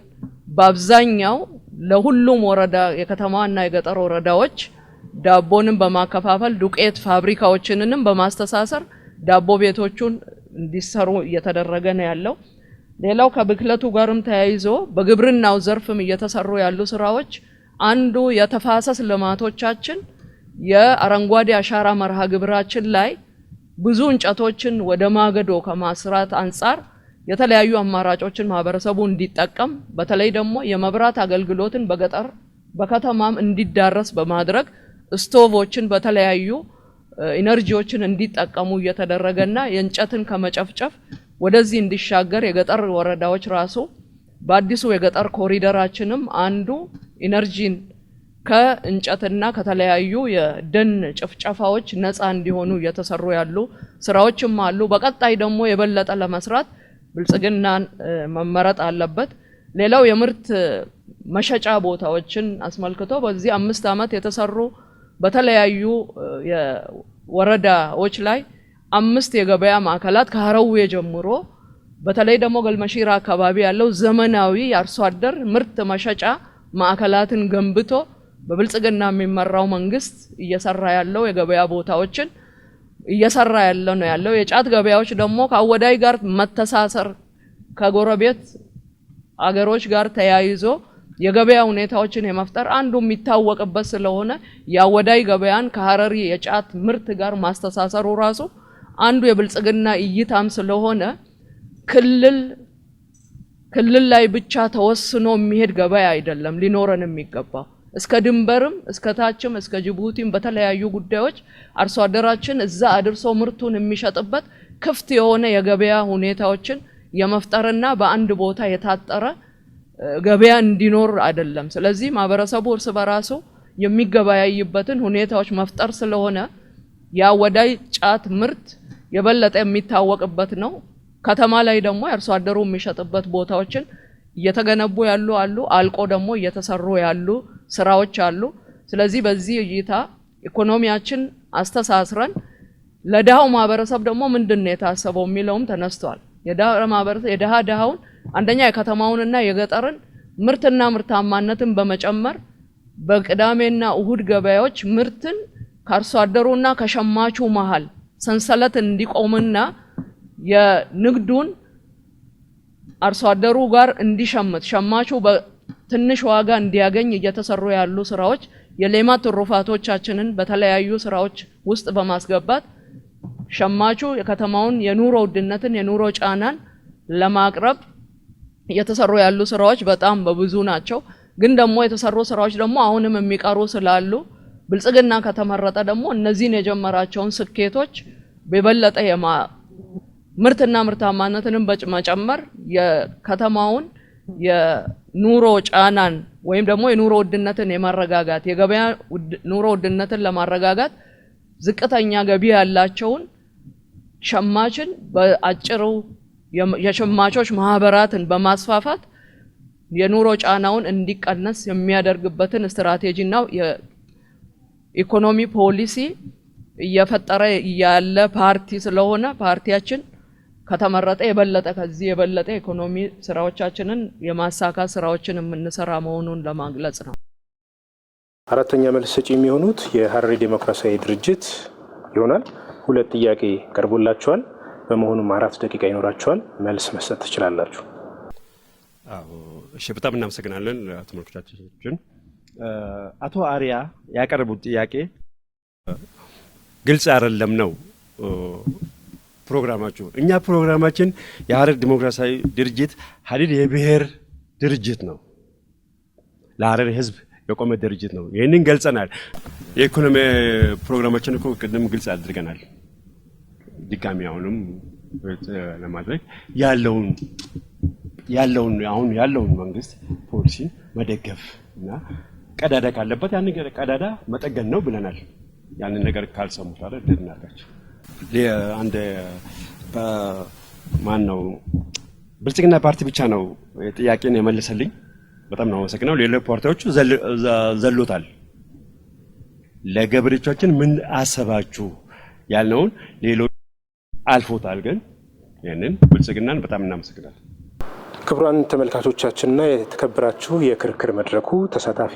በአብዛኛው ለሁሉም ወረዳ የከተማና የገጠር ወረዳዎች ዳቦንም በማከፋፈል ዱቄት ፋብሪካዎችንንም በማስተሳሰር ዳቦ ቤቶቹን እንዲሰሩ እየተደረገ ነው ያለው። ሌላው ከብክለቱ ጋርም ተያይዞ በግብርናው ዘርፍም እየተሰሩ ያሉ ስራዎች አንዱ የተፋሰስ ልማቶቻችን የአረንጓዴ አሻራ መርሃ ግብራችን ላይ ብዙ እንጨቶችን ወደ ማገዶ ከማስራት አንፃር የተለያዩ አማራጮችን ማህበረሰቡ እንዲጠቀም በተለይ ደግሞ የመብራት አገልግሎትን በገጠር በከተማም እንዲዳረስ በማድረግ ስቶቮችን በተለያዩ ኢነርጂዎችን እንዲጠቀሙ እየተደረገና የእንጨትን ከመጨፍጨፍ ወደዚህ እንዲሻገር የገጠር ወረዳዎች ራሱ በአዲሱ የገጠር ኮሪደራችንም አንዱ ኢነርጂን ከእንጨትና ከተለያዩ የደን ጭፍጨፋዎች ነፃ እንዲሆኑ እየተሰሩ ያሉ ስራዎችም አሉ። በቀጣይ ደግሞ የበለጠ ለመስራት ብልጽግናን መመረጥ አለበት። ሌላው የምርት መሸጫ ቦታዎችን አስመልክቶ በዚህ 5 ዓመት የተሰሩ በተለያዩ የወረዳዎች ላይ 5 የገበያ ማዕከላት ከሀረዌ ጀምሮ በተለይ ደግሞ ገልመሺራ አካባቢ ያለው ዘመናዊ የአርሶ አደር ምርት መሸጫ ማዕከላትን ገንብቶ በብልጽግና የሚመራው መንግስት እየሰራ ያለው የገበያ ቦታዎችን እየሰራ ያለው የጫት ገበያዎች ደግሞ ከአወዳይ ጋር መተሳሰር ከጎረቤት አገሮች ጋር ተያይዞ የገበያ ሁኔታዎችን የመፍጠር አንዱ የሚታወቅበት ስለሆነ የአወዳይ ገበያን ከሀረሪ የጫት ምርት ጋር ማስተሳሰሩ ራሱ አንዱ የብልጽግና እይታም ስለሆነ ክልል ላይ ብቻ ተወስኖ የሚሄድ ገበያ አይደለም ሊኖረን የሚገባው። እስከ ድንበርም እስከ ታችም እስከ ጅቡቲም በተለያዩ ጉዳዮች አርሶ አደራችን እዛ አድርሶ ምርቱን የሚሸጥበት ክፍት የሆነ የገበያ ሁኔታዎችን የመፍጠርና በአንድ ቦታ የታጠረ ገበያ እንዲኖር አይደለም። ስለዚህ ማህበረሰቡ እርስ በራሱ የሚገበያይበትን ሁኔታዎች መፍጠር ስለሆነ የአወዳይ ጫት ምርት የበለጠ የሚታወቅበት ነው። ከተማ ላይ ደግሞ የአርሶ አደሩ የሚሸጥበት ቦታዎችን እየተገነቡ ያሉ አሉ፣ አልቆ ደግሞ እየተሰሩ ያሉ ስራዎች አሉ። ስለዚህ በዚህ እይታ ኢኮኖሚያችን አስተሳስረን ለዳው ማህበረሰብ ደግሞ ምንድነው የታሰበው የሚለውም ተነስቷል። የዳው ማህበረሰብ የዳውን አንደኛ የከተማውንና የገጠርን ምርትና ምርታማነትን በመጨመር በቅዳሜና እሁድ ገበያዎች ምርትን ከአርሶ አደሩና ከሸማቹ መሃል ሰንሰለት እንዲቆምና የንግዱን አርሶ አደሩ ጋር እንዲሸምት ሸማቹ በትንሽ ዋጋ እንዲያገኝ እየተሰሩ ያሉ ስራዎች የሌማት ትሩፋቶቻችንን በተለያዩ ስራዎች ውስጥ በማስገባት ሸማቹ የከተማውን የኑሮ ውድነትን የኑሮ ጫናን ለማቅረብ እየተሰሩ ያሉ ስራዎች በጣም በብዙ ናቸው። ግን ደግሞ የተሰሩ ስራዎች ደግሞ አሁንም የሚቀሩ ስላሉ ብልጽግና ከተመረጠ ደግሞ እነዚህን የጀመራቸውን ስኬቶች በበለጠ ምርትና ምርታማነትን በመጨመር የከተማውን የኑሮ ጫናን ወይም ደግሞ የኑሮ ውድነትን የማረጋጋት የገበያ ኑሮ ውድነትን ለማረጋጋት ዝቅተኛ ገቢ ያላቸውን ሸማችን በአጭሩ የሸማቾች ማህበራትን በማስፋፋት የኑሮ ጫናውን እንዲቀነስ የሚያደርግበትን ስትራቴጂና የኢኮኖሚ ፖሊሲ እየፈጠረ ያለ ፓርቲ ስለሆነ ፓርቲያችን ከተመረጠ የበለጠ ከዚህ የበለጠ ኢኮኖሚ ስራዎቻችንን የማሳካት ስራዎችን የምንሰራ መሆኑን ለማግለጽ ነው። አራተኛ መልስ ሰጪ የሚሆኑት የሀረሪ ዴሞክራሲያዊ ድርጅት ይሆናል። 2 ጥያቄ ቀርቦላችኋል። በመሆኑም 4 ደቂቃ ይኖራችኋል። መልስ መስጠት ትችላላችሁ። እሺ፣ በጣም እናመሰግናለን ተመልካቾቻችን። አቶ አሪያ ያቀረቡት ጥያቄ ግልጽ አይደለም ነው ፕሮግራማችሁ። እኛ ፕሮግራማችን የሀረሪ ዴሞክራሲያዊ ድርጅት ሀዲድ የብሔር ድርጅት ነው። ለሀረሪ ህዝብ የቆመ ድርጅት ነው። ይህንን ገልጸናል። የኢኮኖሚ ፕሮግራማችን እኮ ቅድም ግልጽ አድርገናል። ድጋሚ አሁንም ለማድረግ አሁን ያለውን መንግስት ፖሊሲ መደገፍ እና ቀዳዳ ካለበት ያን ቀዳዳ መጠገን ነው ብለናል። ያንን ነገር ካልሰሙት አይደል እንደናርጋቸው አንድ ማን ነው ብልጽግና ፓርቲ ብቻ ነው ጥያቄን የመለሰልኝ። በጣም ነው አመሰግናለሁ። ሌሎች ፓርቲዎቹ ዘሎታል። ለገበሬዎቻችን ምን አሰባችሁ ያልነውን ሌሎች አልፎታል። ግን ያንን ብልጽግናን በጣም እናመሰግናለን። ክቡራን ተመልካቾቻችንና የተከበራችሁ የክርክር መድረኩ ተሳታፊ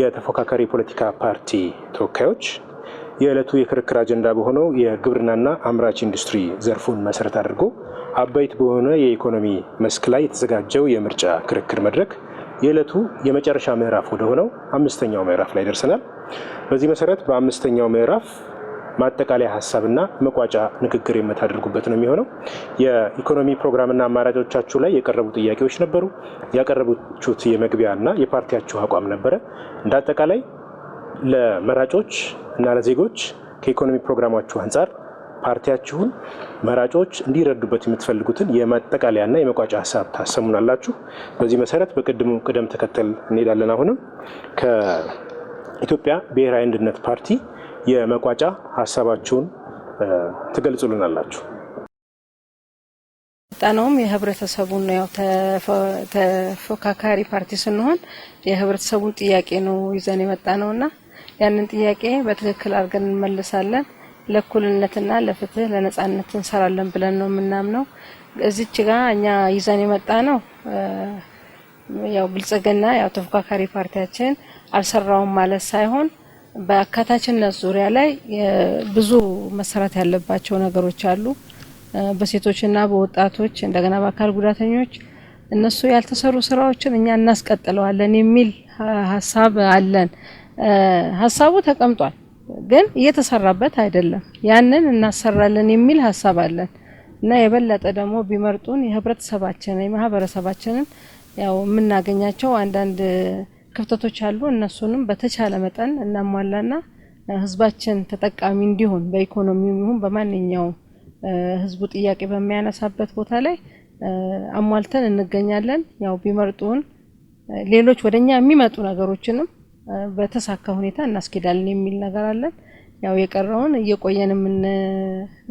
የተፎካካሪ ፖለቲካ ፓርቲ ተወካዮች የዕለቱ የክርክር አጀንዳ በሆነው የግብርናና አምራች ኢንዱስትሪ ዘርፉን መሰረት አድርጎ አበይት በሆነ የኢኮኖሚ መስክ ላይ የተዘጋጀው የምርጫ ክርክር መድረክ የዕለቱ የመጨረሻ ምዕራፍ ወደ ሆነው 5ኛው ምዕራፍ ላይ ደርሰናል። በዚህ መሰረት በ5ኛው ምዕራፍ ማጠቃለያ ሀሳብና መቋጫ ንግግር የምታደርጉበት ነው የሚሆነው። የኢኮኖሚ ፕሮግራምና አማራጮቻችሁ ላይ የቀረቡ ጥያቄዎች ነበሩ። ያቀረቡት የመግቢያና የፓርቲያችሁ አቋም ነበረ። እንደ አጠቃላይ ለመራጮች እና ለዜጎች ከኢኮኖሚ ፕሮግራማችሁ አንጻር ፓርቲያችሁን መራጮች እንዲረዱበት የምትፈልጉትን የማጠቃለያና የመቋጫ ሀሳብ ታሰሙናላችሁ። በዚህ መሰረት በቅድሙ ቅደም ተከተል እንሄዳለን። አሁንም ከኢትዮጵያ ብሔራዊ አንድነት ፓርቲ የመቋጫ ሀሳባችሁን ትገልጹልናላችሁ። ጣናውም የህብረተሰቡን ነው። ተፎካካሪ ፓርቲ ስንሆን የህብረተሰቡን ጥያቄ ነው ይዘን የመጣ ነውና ያንን ጥያቄ በትክክል አድርገን እንመልሳለን። ለእኩልነትና ለፍትህ ለነጻነት እንሰራለን ብለን ነው የምናምነው። እዚች ጋር እኛ ይዘን የመጣ ነው ያው ብልጽግና ያው ተፎካካሪ ፓርቲያችን አልሰራውም ማለት ሳይሆን በአካታችነት ዙሪያ ላይ ብዙ መሰራት ያለባቸው ነገሮች አሉ። በሴቶችና በወጣቶች እንደገና በአካል ጉዳተኞች እነሱ ያልተሰሩ ስራዎችን እኛ እናስቀጥለዋለን የሚል ሀሳብ አለን። ሀሳቡ ተቀምጧል ግን እየተሰራበት አይደለም። ያንን እናሰራለን የሚል ሀሳብ አለን እና የበለጠ ደግሞ ቢመርጡን የህብረተሰባችንን የማህበረሰባችንን ያው የምናገኛቸው አንዳንድ ክፍተቶች አሉ። እነሱንም በተቻለ መጠን እናሟላና ህዝባችን ተጠቃሚ እንዲሆን በኢኮኖሚው ይሁን በማንኛውም ህዝቡ ጥያቄ በሚያነሳበት ቦታ ላይ አሟልተን እንገኛለን። ያው ቢመርጡን ሌሎች ወደኛ የሚመጡ ነገሮችንም በተሳካ ሁኔታ እናስኬዳለን የሚል ነገር አለን። ያው የቀረውን እየቆየን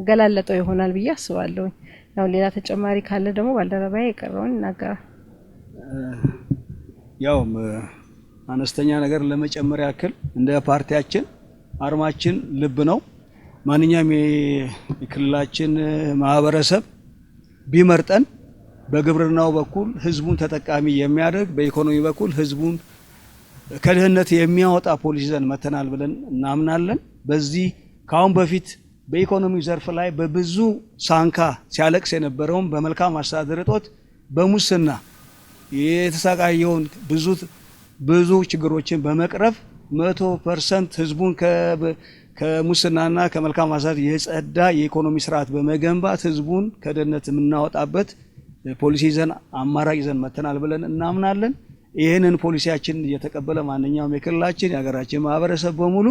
ገላለጠው ይሆናል ብዬ አስባለሁ። ያው ሌላ ተጨማሪ ካለ ደግሞ ባልደረባዬ የቀረውን ይናገራል። ያው አነስተኛ ነገር ለመጨመር ያክል እንደ ፓርቲያችን አርማችን ልብ ነው። ማንኛውም የክልላችን ማህበረሰብ ቢመርጠን በግብርናው በኩል ህዝቡን ተጠቃሚ የሚያደርግ በኢኮኖሚ በኩል ህዝቡን ከድህነት የሚያወጣ ፖሊሲ ይዘን መተናል ብለን እናምናለን። በዚህ ካሁን በፊት በኢኮኖሚ ዘርፍ ላይ በብዙ ሳንካ ሲያለቅስ የነበረውን በመልካም አስተዳደር እጦት በሙስና የተሰቃየውን ብዙ ችግሮችን በመቅረፍ 100% ህዝቡን ከሙስናና ከመልካም አስተዳደር የጸዳ የኢኮኖሚ ስርዓት በመገንባት ህዝቡን ከድህነት የምናወጣበት ፖሊሲ ይዘን አማራጭ ይዘን መተናል ብለን እናምናለን። ይህንን ፖሊሲያችን እየተቀበለ ማንኛውም የክልላችን የሀገራችን ማህበረሰብ በሙሉ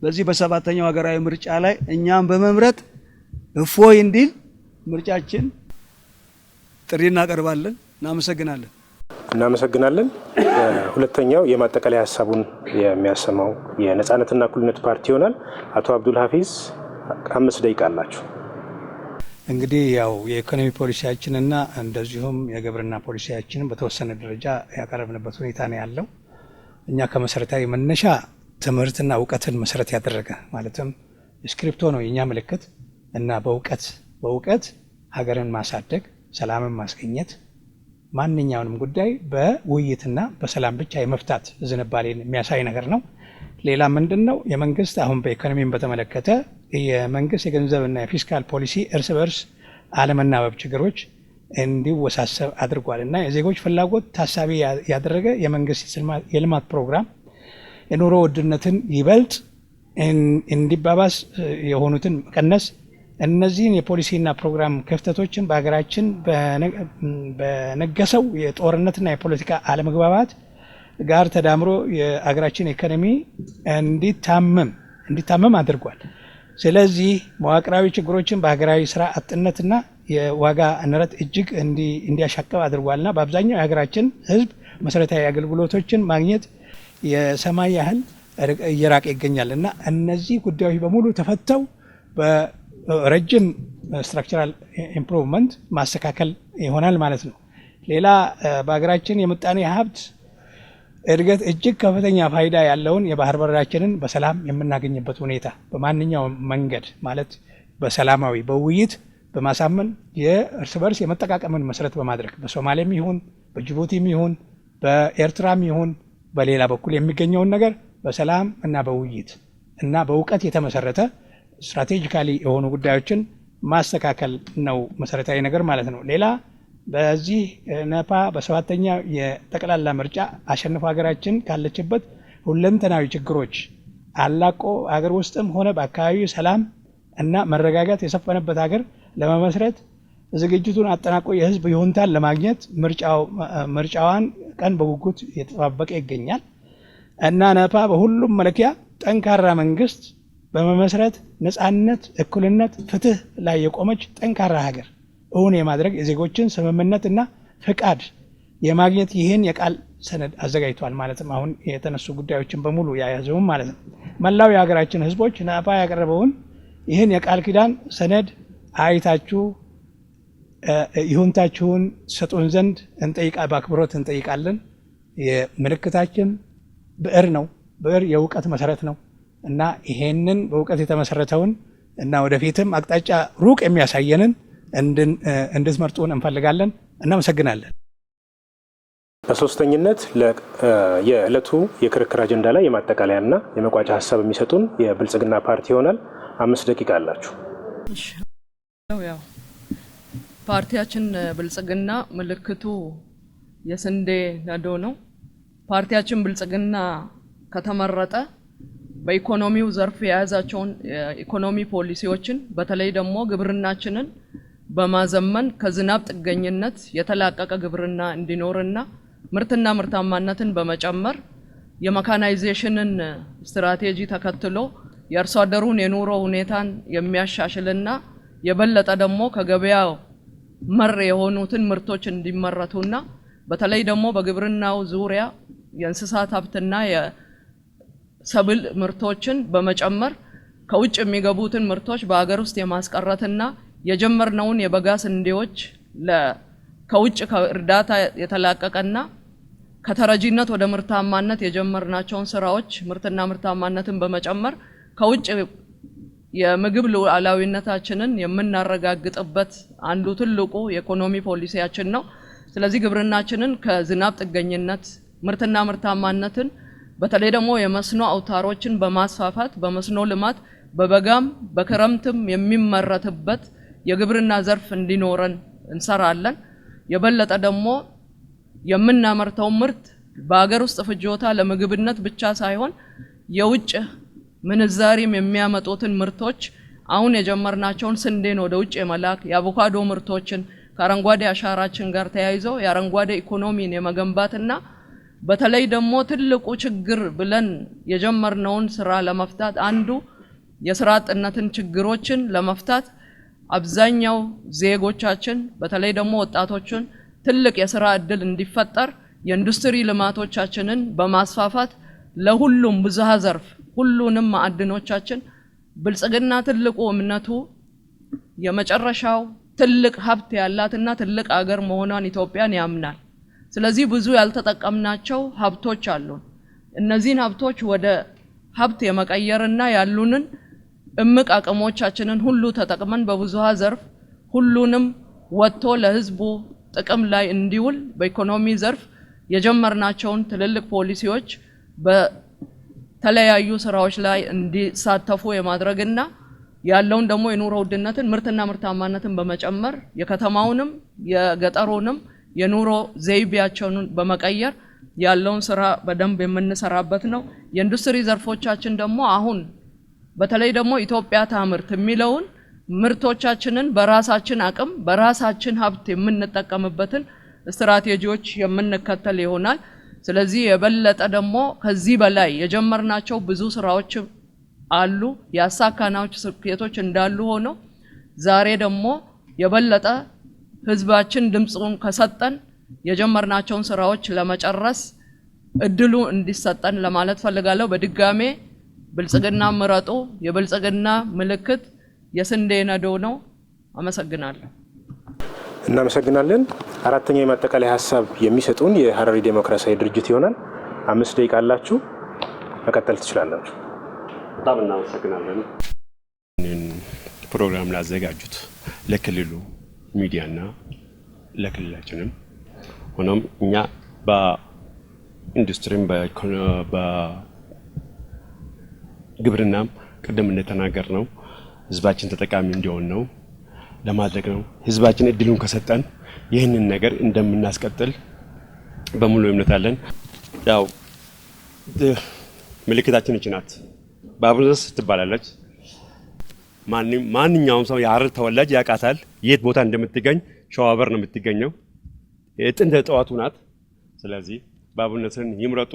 በዚህ በሰባተኛው ሀገራዊ ምርጫ ላይ እኛም በመምረጥ እፎይ እንዲል ምርጫችን ጥሪ እናቀርባለን። እናመሰግናለን። ሁለተኛው የማጠቃለያ ሀሳቡን የሚያሰማው የነጻነትና እኩልነት ፓርቲ ይሆናል። አቶ አብዱል ሀፊዝ 5 ደቂቃ አላችሁ። እንግዲህ ያው የኢኮኖሚ ፖሊሲያችንና እንደዚሁም የግብርና ፖሊሲያችንን በተወሰነ ደረጃ ያቀረብንበት ሁኔታ ነው ያለው። እኛ ከመሰረታዊ መነሻ ትምህርትና እውቀትን መሰረት ያደረገ ማለትም ስክሪፕቶ ነው የኛ ምልክት እና በእውቀት ሀገርን ማሳደግ፣ ሰላምን ማስገኘት፣ ማንኛውንም ጉዳይ በውይይትና በሰላም ብቻ የመፍታት ዝንባሌን የሚያሳይ ነገር ነው። ሌላ ምንድነው የመንግስት አሁን በኢኮኖሚን በተመለከተ የመንግስት የገንዘብና የፊስካል ፖሊሲ እርስ በርስ አለመናበብ ችግሮች እንዲወሳሰብ አድርጓል እና የዜጎች ፍላጎት ታሳቢ ያደረገ የመንግስት የልማት ፕሮግራም የኑሮ ውድነትን ይበልጥ እንዲባባስ የሆኑትን መቀነስ፣ እነዚህን የፖሊሲና ፕሮግራም ክፍተቶችን በሀገራችን በነገሰው የጦርነትና የፖለቲካ አለመግባባት ጋር ተዳምሮ የሀገራችን ኢኮኖሚ እንዲታመም አድርጓል። ስለዚህ መዋቅራዊ ችግሮችን በሀገራዊ ስራ አጥነትና የዋጋ ንረት እጅግ እንዲያሻቅብ አድርጓልና በአብዛኛው የሀገራችን ህዝብ መሰረታዊ አገልግሎቶችን ማግኘት የሰማይ ያህል እየራቀ ይገኛል እና እነዚህ ጉዳዮች በሙሉ ተፈተው በረጅም ስትራክቸራል ኢምፕሩቭመንት ማስተካከል ይሆናል ማለት ነው። ሌላ በሀገራችን የምጣኔ ሀብት እድገት እጅግ ከፍተኛ ፋይዳ ያለውን የባህር በራችንን በሰላም የምናገኝበት ሁኔታ በማንኛውም መንገድ ማለት በሰላማዊ በውይይት በማሳመን የእርስ በርስ የመጠቃቀምን መሰረት በማድረግ በሶማሌም ይሁን በጅቡቲም ይሁን በኤርትራም ይሁን በሌላ በኩል የሚገኘውን ነገር በሰላም እና በውይይት እና በእውቀት የተመሰረተ ስትራቴጂካሊ የሆኑ ጉዳዮችን ማስተካከል ነው መሰረታዊ ነገር ማለት ነው። ሌላ በዚህ ነፓ በሰባተኛ የጠቅላላ ምርጫ አሸንፎ ሀገራችን ካለችበት ሁለንተናዊ ችግሮች አላቆ ሀገር ውስጥም ሆነ በአካባቢው ሰላም እና መረጋጋት የሰፈነበት ሀገር ለመመስረት ዝግጅቱን አጠናቆ የህዝብ ይሁንታን ለማግኘት ምርጫዋን ቀን በጉጉት እየተጠባበቀ ይገኛል እና ነፓ በሁሉም መለኪያ ጠንካራ መንግስት በመመስረት ነፃነት፣ እኩልነት፣ ፍትህ ላይ የቆመች ጠንካራ ሀገር እውን የማድረግ የዜጎችን ስምምነትና ፍቃድ የማግኘት ይህን የቃል ሰነድ አዘጋጅቷል። ማለትም አሁን የተነሱ ጉዳዮችን በሙሉ ያያዘው ማለት ነው። መላው የሀገራችን ህዝቦች ነፓ ያቀረበውን ይህን የቃል ኪዳን ሰነድ አይታችሁ ይሁንታችሁን ሰጡን ዘንድ በአክብሮት እንጠይቃለን። የምልክታችን ብዕር ነው። ብዕር የእውቀት መሰረት ነው እና ይሄንን በእውቀት የተመሰረተውን እና ወደፊትም አቅጣጫ ሩቅ የሚያሳየንን እንድትመርጡን እንፈልጋለን። እናመሰግናለን። በሶስተኝነት የዕለቱ የክርክር አጀንዳ ላይ የማጠቃለያና የመቋጫ ሀሳብ የሚሰጡን የብልጽግና ፓርቲ ይሆናል። 5 ደቂቃ አላችሁ። ያው ፓርቲያችን ብልጽግና ምልክቱ የስንዴ ነዶ ነው። ፓርቲያችን ብልጽግና ከተመረጠ በኢኮኖሚው ዘርፍ የያዛቸውን ኢኮኖሚ ፖሊሲዎችን በተለይ ደግሞ ግብርናችንን በማዘመን ከዝናብ ጥገኝነት የተላቀቀ ግብርና እንዲኖርና ምርትና ምርታማነትን በመጨመር የሜካናይዜሽንን ስትራቴጂ ተከትሎ የአርሶ አደሩን የኑሮ ሁኔታን የሚያሻሽልና የበለጠ ደግሞ ከገበያው መር የሆኑትን ምርቶች እንዲመረቱና በተለይ ደግሞ በግብርናው ዙሪያ የእንስሳት ሀብትና የሰብል ምርቶችን በመጨመር ከውጭ የሚገቡትን ምርቶች በአገር ውስጥ የማስቀረትና የጀመርነውን የበጋ ስንዴዎች ከውጭ እርዳታ የተላቀቀና ከተረጂነት ወደ ምርታማነት የጀመርናቸውን ስራዎች ምርትና ምርታማነትን በመጨመር ከውጭ የምግብ ሉዓላዊነታችንን የምናረጋግጥበት አንዱ ትልቁ የኢኮኖሚ ፖሊሲያችን ነው። ስለዚህ ግብርናችንን ከዝናብ ጥገኝነት ምርትና ምርታማነትን በተለይ ደግሞ የመስኖ አውታሮችን በማስፋፋት በመስኖ ልማት በበጋም በክረምትም የሚመረትበት የግብርና ዘርፍ እንዲኖረን እንሰራለን። የበለጠ ደግሞ የምናመርተው ምርት በአገር ውስጥ ፍጆታ ለምግብነት ብቻ ሳይሆን የውጭ ምንዛሪም የሚያመጡትን ምርቶች አሁን የጀመርናቸውን ስንዴን ወደ ውጭ የመላክ የአቮካዶ ምርቶችን ከአረንጓዴ አሻራችን ጋር ተያይዘው የአረንጓዴ ኢኮኖሚን የመገንባትና በተለይ ደግሞ ትልቁ ችግር ብለን የጀመርነውን ስራ ለመፍታት አንዱ የስራ አጥነትን ችግሮችን ለመፍታት አብዛኛው ዜጎቻችን በተለይ ደግሞ ወጣቶችን ትልቅ የስራ እድል እንዲፈጠር የኢንዱስትሪ ልማቶቻችንን በማስፋፋት ለሁሉም ብዝሃ ዘርፍ ሁሉንም ማዕድኖቻችን ብልጽግና ትልቁ እምነቱ የመጨረሻው ትልቅ ሀብት ያላትና ትልቅ አገር መሆኗን ኢትዮጵያን ያምናል። ስለዚህ ብዙ ያልተጠቀምናቸው ሀብቶች አሉ። እነዚህን ሀብቶች ወደ ሀብት የመቀየርና ያሉንን እምቅ አቅሞቻችንን ሁሉ ተጠቅመን በብዝሃ ዘርፍ ሁሉንም ወጥቶ ለህዝቡ ጥቅም ላይ እንዲውል በኢኮኖሚ ዘርፍ የጀመርናቸውን ትልልቅ ፖሊሲዎች በተለያዩ ስራዎች ላይ እንዲሳተፉ የማድረግና ያለውን ደግሞ የኑሮ ውድነትን ምርትና ምርታማነትን በመጨመር የከተማውንም የገጠሩንም የኑሮ ዘይቤያቸውን በመቀየር ያለውን ስራ በደንብ የምንሰራበት ነው። የኢንዱስትሪ ዘርፎቻችን ደግሞ አሁን በተለይ ደግሞ ኢትዮጵያ ታምርት የሚለውን ምርቶቻችንን በራሳችን አቅም በራሳችን ሀብት የምንጠቀምበትን ስትራቴጂዎች የምንከተል ይሆናል። ስለዚህ የበለጠ ደግሞ ከዚህ በላይ የጀመርናቸው ብዙ ስራዎች አሉ። ያሳካናቸው ስኬቶች እንዳሉ ሆነው ዛሬ ደግሞ የበለጠ ህዝባችን ድምጹን ከሰጠን የጀመርናቸውን ስራዎች ለመጨረስ እድሉ እንዲሰጠን ለማለት ፈልጋለሁ። በድጋሜ ብልጽግና ምረጡ። የብልጽግና ምልክት የስንዴ ነዶ ነው። አመሰግናለሁ። እናመሰግናለን። አራተኛው የማጠቃለያ ሀሳብ የሚሰጡን የሐረሪ ዴሞክራሲያዊ ድርጅት ይሆናል። 5 ደቂቃ አላችሁ፣ መቀጠል ትችላላችሁ። በጣም እናመሰግናለን። ፕሮግራም ላዘጋጁት ለክልሉ ሚዲያና ለክልላችንም ሆኖም እኛ በኢንዱስትሪም በግብርናም ቅድም እንደተናገር ነው ህዝባችን ተጠቃሚ እንዲሆን ነው ለማድረግ ነው። ህዝባችን እድሉን ከሰጠን ይህንን ነገር እንደምናስቀጥል በሙሉ እምነት አለን። ያው ምልክታችን እቺ ናት። ባቡርነስ ትባላለች። ማንኛውም ሰው የሐረር ተወላጅ ያውቃታል። የት ቦታ እንደምትገኝ ሸዋበር ነው የምትገኘው። የጥንት ጠዋቱ ናት። ስለዚህ ባቡርነትን ይምረጡ፣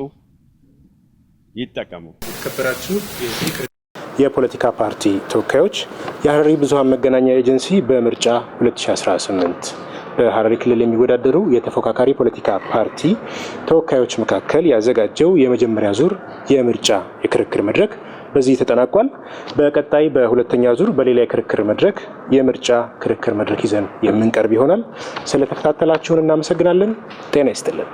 ይጠቀሙ። ከበራችሁ የፖለቲካ ፓርቲ ተወካዮች የሐረሪ ብዙሃን መገናኛ ኤጀንሲ በምርጫ 2018 በሐረሪ ክልል የሚወዳደሩ የተፎካካሪ ፖለቲካ ፓርቲ ተወካዮች መካከል ያዘጋጀው የመጀመሪያ ዙር የምርጫ የክርክር መድረክ በዚህ ተጠናቋል። በቀጣይ በሁለተኛ ዙር በሌላ የክርክር መድረክ የምርጫ ክርክር መድረክ ይዘን የምንቀርብ ይሆናል። ስለተከታተላችሁን እናመሰግናለን። ጤና ይስጥልን።